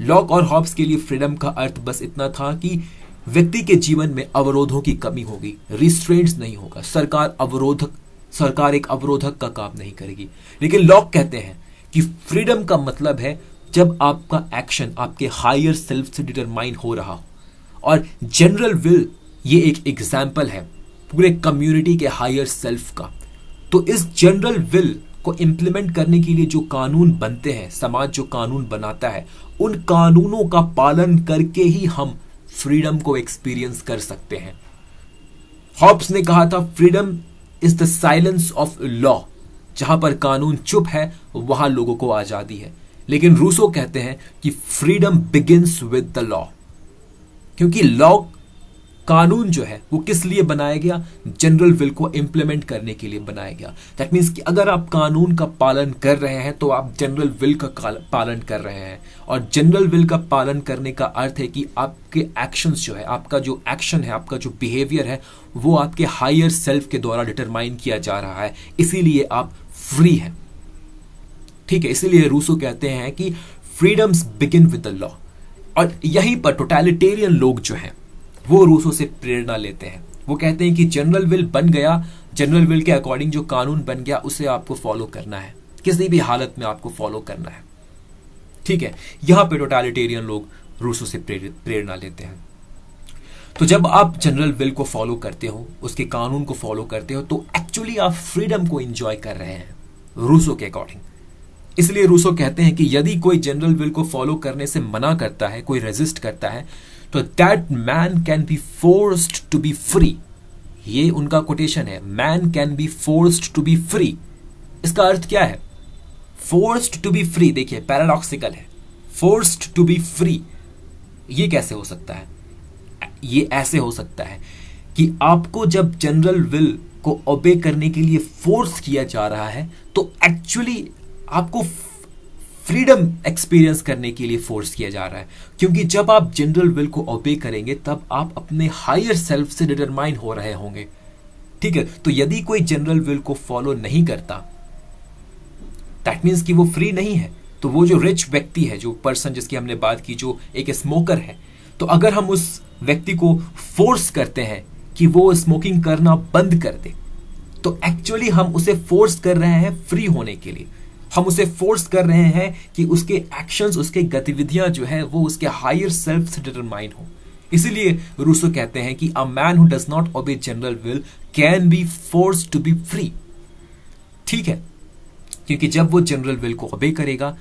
लॉक और हॉब्स के लिए फ्रीडम का अर्थ बस इतना था कि व्यक्ति के जीवन में अवरोधों की कमी होगी, रिस्ट्रेंट्स नहीं होगा, सरकार एक अवरोधक का काम नहीं करेगी। लेकिन लॉक कहते हैं कि फ्रीडम का मतलब है जब आपका एक्शन आपके हायर सेल्फ से डिटरमाइन हो रहा हो। और जनरल विल ये एक एग्जाम्पल है पूरे कम्युनिटी के हायर सेल्फ का। तो इस जनरल विल को इंप्लीमेंट करने के लिए जो कानून बनते हैं, समाज जो कानून बनाता है, उन कानूनों का पालन करके ही हम फ्रीडम को एक्सपीरियंस कर सकते हैं। हॉब्स ने कहा था freedom is the silence of law. जहां पर कानून चुप है वहां लोगों को आजादी है। लेकिन रूसो कहते हैं कि freedom begins with the law, क्योंकि लॉ, कानून जो है वो किस लिए बनाया गया? जनरल विल को इंप्लीमेंट करने के लिए बनाया गया। दैट मीन्स कि अगर आप कानून का पालन कर रहे हैं तो आप जनरल विल का पालन कर रहे हैं। और जनरल विल का पालन करने का अर्थ है कि आपके एक्शंस जो है, आपका जो एक्शन है, आपका जो बिहेवियर है, वो आपके हायर सेल्फ के द्वारा डिटरमाइन किया जा रहा है। इसीलिए आप फ्री हैं। ठीक है, इसीलिए रूसो कहते हैं कि freedoms begin with the law. और यहीं पर टोटलिटेरियन लोग जो हैं वो रूसो से प्रेरणा लेते हैं। वो कहते हैं कि जनरल विल बन गया, जनरल विल के अकॉर्डिंग जो कानून बन गया उसे आपको फॉलो करना है, किसी भी हालत में आपको फॉलो करना है। ठीक है, यहां पे टोटलिटेरियन लोग रूसो से प्रेरणा लेते हैं। तो जब आप जनरल विल को फॉलो करते हो, उसके कानून को फॉलो करते हो, तो एक्चुअली आप फ्रीडम को एंजॉय कर रहे हैं रूसो के अकॉर्डिंग। इसलिए रूसो कहते हैं कि यदि कोई जनरल विल को फॉलो करने से मना करता है, कोई रेजिस्ट करता है, तो that man can be forced to be free. ये उनका कोटेशन है, man can be forced to be free. इसका अर्थ क्या है? फोर्स्ड टू बी फ्री, देखिए पैराडॉक्सिकल है, फोर्स्ड टू बी फ्री ये कैसे हो सकता है? ये ऐसे हो सकता है कि आपको जब जनरल विल को ओबे करने के लिए फोर्स किया जा रहा है तो एक्चुअली आपको फ्रीडम एक्सपीरियंस करने के लिए फोर्स किया जा रहा है, क्योंकि जब आप जनरल विल को ओबे करेंगे तब आप अपने हायर सेल्फ से डिटरमाइन हो रहे होंगे। ठीक है, तो यदि कोई जनरल विल को फॉलो नहीं करता दैट मीन्स कि वो फ्री नहीं है। तो वो जो रिच व्यक्ति है, जो पर्सन जिसकी हमने बात की, जो एक स्मोकर है, तो अगर हम उस व्यक्ति को फोर्स करते हैं कि वो स्मोकिंग करना बंद कर दे, तो एक्चुअली हम उसे फोर्स कर रहे हैं फ्री होने के लिए। हम उसे फोर्स कर रहे हैं कि उसके एक्शंस, उसके गतिविधियां जो है वो उसके हायर सेल्फ से डिटरमाइन हो। इसीलिए रूसो कहते हैं कि a man who does not obey general will can be forced to be free. ठीक है, क्योंकि जब वो जनरल विल को ओबे करेगा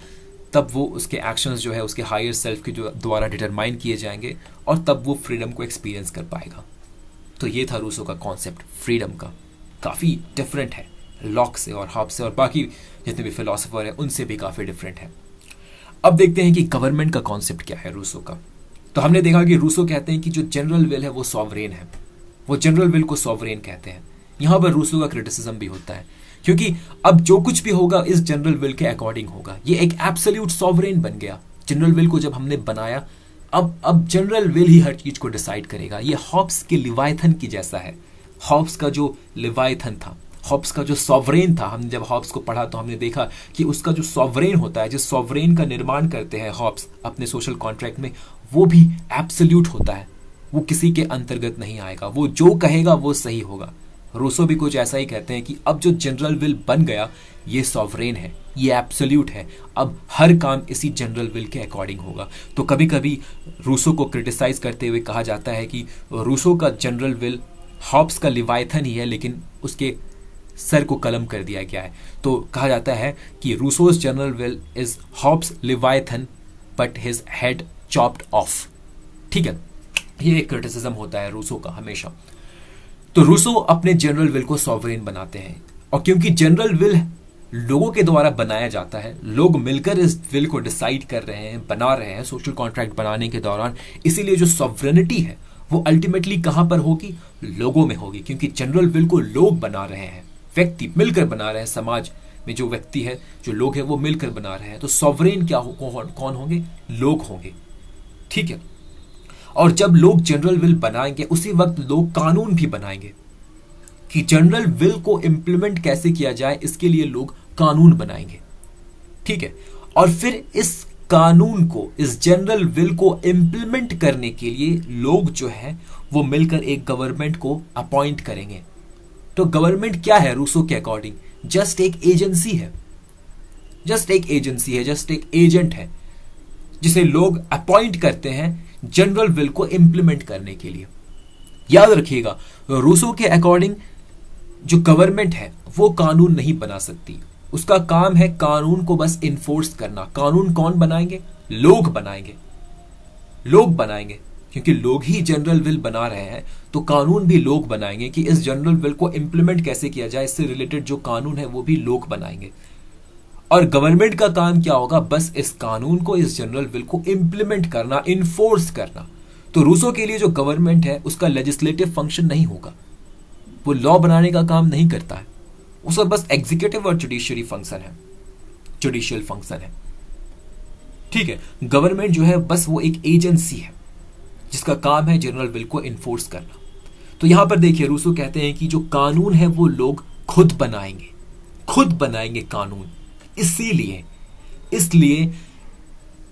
तब वो उसके एक्शंस जो है उसके हायर सेल्फ के जो द्वारा डिटरमाइन किए जाएंगे और तब वो फ्रीडम को एक्सपीरियंस कर पाएगा। तो ये था रूसो का कॉन्सेप्ट फ्रीडम का। काफी डिफरेंट है लॉक से और हॉब्स से और बाकी जितने भी फिलोसोफर हैं उनसे भी काफी डिफरेंट है। अब देखते हैं कि गवर्नमेंट का कॉन्सेप्ट क्या है रूसो का। तो हमने देखा कि रूसो कहते हैं कि जो जनरल विल है वो सॉवरेन है, वो जनरल विल को सॉवरेन कहते हैं। यहां पर रूसो का क्रिटिसिज्म भी होता है, क्योंकि अब जो कुछ भी होगा इस जनरल विल के अकॉर्डिंग होगा। ये एक एब्सोल्यूट सॉवरेन बन गया। जनरल विल को जब हमने बनाया, अब जनरल विल ही हर चीज को डिसाइड करेगा। ये हॉब्स के लिवायथन की जैसा है। हॉब्स का जो लिवायथन था, हॉब्स का जो सॉवरेन था, हमने जब हॉब्स को पढ़ा तो हमने देखा कि उसका जो सॉवरेन होता है, जिस सॉवरेन का निर्माण करते हैं हॉब्स अपने सोशल कॉन्ट्रैक्ट में, वो भी एब्सोल्यूट होता है। वो किसी के अंतर्गत नहीं आएगा, वो जो कहेगा वो सही होगा। रूसो भी कुछ ऐसा ही कहते हैं कि अब जो जनरल विल बन गया ये सॉवरेन है, ये एब्सोल्यूट है, अब हर काम इसी जनरल विल के अकॉर्डिंग होगा। तो कभी कभी रूसो को क्रिटिसाइज करते हुए कहा जाता है कि रूसो का जनरल विल हॉब्स का लिवायथन ही है, लेकिन उसके सर को कलम कर दिया गया है। तो कहा जाता है कि Rousseau's general will is Hobbes Leviathan but his head chopped off. ठीक है, ये एक क्रिटिसिज्म होता है रूसो का हमेशा। तो रूसो अपने जनरल विल को सॉवरेन बनाते हैं, और क्योंकि जनरल विल लोगों के द्वारा बनाया जाता है, लोग मिलकर इस विल को डिसाइड कर रहे हैं, बना रहे हैं सोशल कॉन्ट्रैक्ट बनाने के दौरान, इसीलिए जो सॉवरेनिटी है वो अल्टीमेटली कहां पर होगी? लोगों में होगी, क्योंकि जनरल विल को लोग बना रहे हैं, व्यक्ति मिलकर बना रहे हैं। समाज में जो व्यक्ति है, जो लोग हैं, वो मिलकर बना रहे हैं। तो सॉवरेन क्या कौन होंगे? लोग होंगे। ठीक है, और जब लोग जनरल विल बनाएंगे उसी वक्त लोग कानून भी बनाएंगे कि जनरल विल को इंप्लीमेंट कैसे किया जाए, इसके लिए लोग कानून बनाएंगे। ठीक है, और फिर इस कानून को, इस जनरल विल को इंप्लीमेंट करने के लिए लोग जो है वो मिलकर एक गवर्नमेंट को अपॉइंट करेंगे। तो गवर्नमेंट क्या है रूसो के अकॉर्डिंग? जस्ट एक एजेंसी है, जस्ट एक एजेंसी है, जस्ट एक एजेंट है जिसे लोग अपॉइंट करते हैं जनरल विल को इंप्लीमेंट करने के लिए। याद रखिएगा, रूसो के अकॉर्डिंग जो गवर्नमेंट है वो कानून नहीं बना सकती, उसका काम है कानून को बस इन्फोर्स करना। कानून कौन बनाएंगे? लोग बनाएंगे, लोग बनाएंगे, क्योंकि लोग ही जनरल विल बना रहे हैं, तो कानून भी लोग बनाएंगे कि इस जनरल विल को इंप्लीमेंट कैसे किया जाए, इससे रिलेटेड जो कानून है वो भी लोग बनाएंगे। और गवर्नमेंट का काम क्या होगा? बस इस कानून को, इस जनरल विल को इंप्लीमेंट करना, इन्फोर्स करना। तो रूसो के लिए जो गवर्नमेंट है उसका लेजिस्लेटिव फंक्शन नहीं होगा, वो लॉ बनाने का काम नहीं करता है, उसका बस एग्जीक्यूटिव और जुडिशियरी फंक्शन है, जुडिशियल फंक्शन है। ठीक है, गवर्नमेंट जो है बस वो एक एजेंसी है जिसका काम है जनरल विल को इन्फोर्स करना। तो यहां पर देखिए रूसो कहते हैं कि जो कानून है वो लोग खुद बनाएंगे, खुद बनाएंगे कानून। इसलिए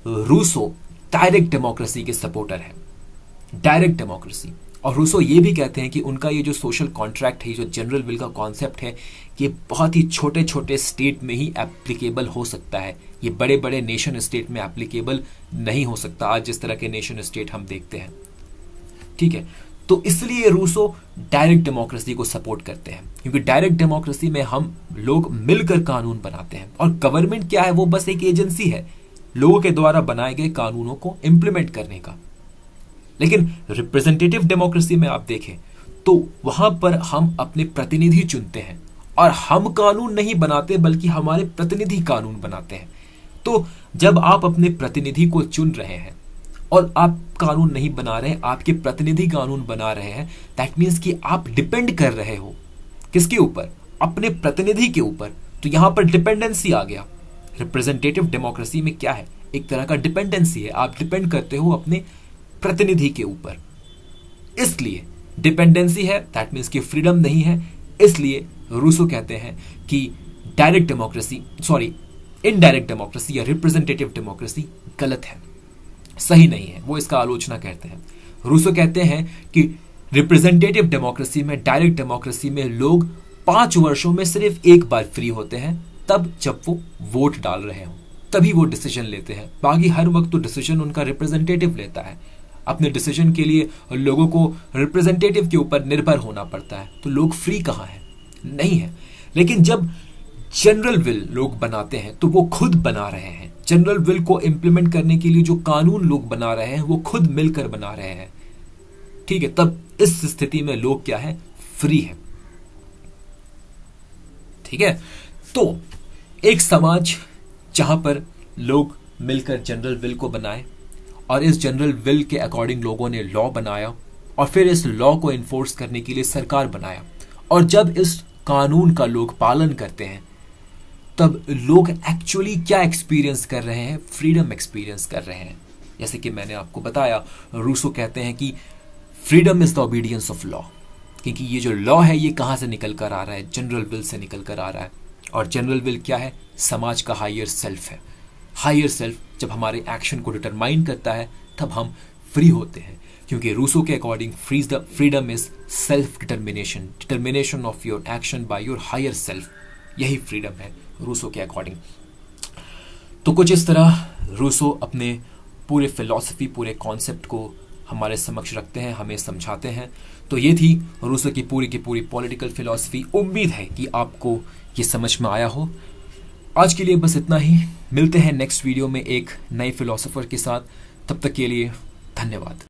रूसो डायरेक्ट डेमोक्रेसी के सपोर्टर है, डायरेक्ट डेमोक्रेसी। और रूसो ये भी कहते हैं कि उनका ये जो सोशल कॉन्ट्रैक्ट है, जो जनरल विल का कॉन्सेप्ट है, ये बहुत ही छोटे छोटे स्टेट में ही एप्लीकेबल हो सकता है, ये बड़े बड़े नेशन स्टेट में एप्लीकेबल नहीं हो सकता, आज जिस तरह के नेशन स्टेट हम देखते हैं। ठीक है, तो इसलिए रूसो डायरेक्ट डेमोक्रेसी को सपोर्ट करते हैं, क्योंकि डायरेक्ट डेमोक्रेसी में हम लोग मिलकर कानून बनाते हैं, और गवर्नमेंट क्या है? वो बस एक एजेंसी है लोगों के द्वारा बनाए गए कानूनों को इंप्लीमेंट करने का। लेकिन रिप्रेजेंटेटिव डेमोक्रेसी में आप देखें तो वहां पर हम अपने प्रतिनिधि चुनते हैं, और हम कानून नहीं बनाते बल्कि हमारे प्रतिनिधि कानून बनाते हैं। तो जब आप अपने प्रतिनिधि को चुन रहे हैं और आप कानून नहीं बना रहे, आपके प्रतिनिधि कानून बना रहे हैं, दैट मीन्स कि आप डिपेंड कर रहे हो किसके ऊपर? अपने प्रतिनिधि के ऊपर। तो यहां पर डिपेंडेंसी आ गया। रिप्रेजेंटेटिव डेमोक्रेसी में क्या है? एक तरह का डिपेंडेंसी है, आप डिपेंड करते हो अपने प्रतिनिधि के ऊपर। इसलिए डिपेंडेंसी है, दैट मीन्स कि फ्रीडम नहीं है। इसलिए रूसो कहते हैं कि direct democracy, sorry, indirect democracy या रिप्रेजेंटेटिव डेमोक्रेसी गलत है, सही नहीं है। वो इसका आलोचना करते हैं। रूसो कहते हैं कि रिप्रेजेंटेटिव डेमोक्रेसी में, डायरेक्ट डेमोक्रेसी में लोग 5 वर्षों में सिर्फ एक बार फ्री होते हैं, तब जब वो वोट डाल रहे हो तभी वो डिसीजन लेते हैं। बाकी हर वक्त तो डिसीजन उनका रिप्रेजेंटेटिव लेता है। अपने डिसीजन के लिए लोगों को रिप्रेजेंटेटिव के ऊपर निर्भर होना पड़ता है। तो लोग फ्री कहाँ हैं? नहीं है। लेकिन जब जनरल विल लोग बनाते हैं तो वो खुद बना रहे हैं। जनरल विल को इंप्लीमेंट करने के लिए जो कानून लोग बना रहे हैं वो खुद मिलकर बना रहे हैं, ठीक है? तब इस स्थिति में लोग क्या है? फ्री है, ठीक है? तो एक समाज जहां पर लोग मिलकर जनरल विल को बनाए और इस जनरल विल के अकॉर्डिंग लोगों ने लॉ बनाया और फिर इस लॉ को इन्फोर्स करने के लिए सरकार बनाया, और जब इस कानून का लोग पालन करते हैं तब लोग एक्चुअली क्या एक्सपीरियंस कर रहे हैं? फ्रीडम एक्सपीरियंस कर रहे हैं। जैसे कि मैंने आपको बताया, रूसो कहते हैं कि freedom is the obedience of law, क्योंकि ये जो लॉ है ये कहां से निकल कर आ रहा है? जनरल विल से निकल कर आ रहा है। और जनरल विल क्या है? समाज का हायर सेल्फ है। हायर सेल्फ जब हमारे एक्शन को डिटरमाइन करता है तब हम फ्री होते हैं, क्योंकि रूसो के according freedom is self determination, determination of your action by your higher self. यही फ्रीडम है रूसो के अकॉर्डिंग। तो कुछ इस तरह रूसो अपने पूरे फिलॉसफी, पूरे कॉन्सेप्ट को हमारे समक्ष रखते हैं, हमें समझाते हैं। तो ये थी रूसो की पूरी पॉलिटिकल फिलॉसफी। उम्मीद है कि आपको ये समझ में आया हो। आज के लिए बस इतना ही। मिलते हैं नेक्स्ट वीडियो में एक नए फिलोसोफर के साथ। तब तक के लिए धन्यवाद।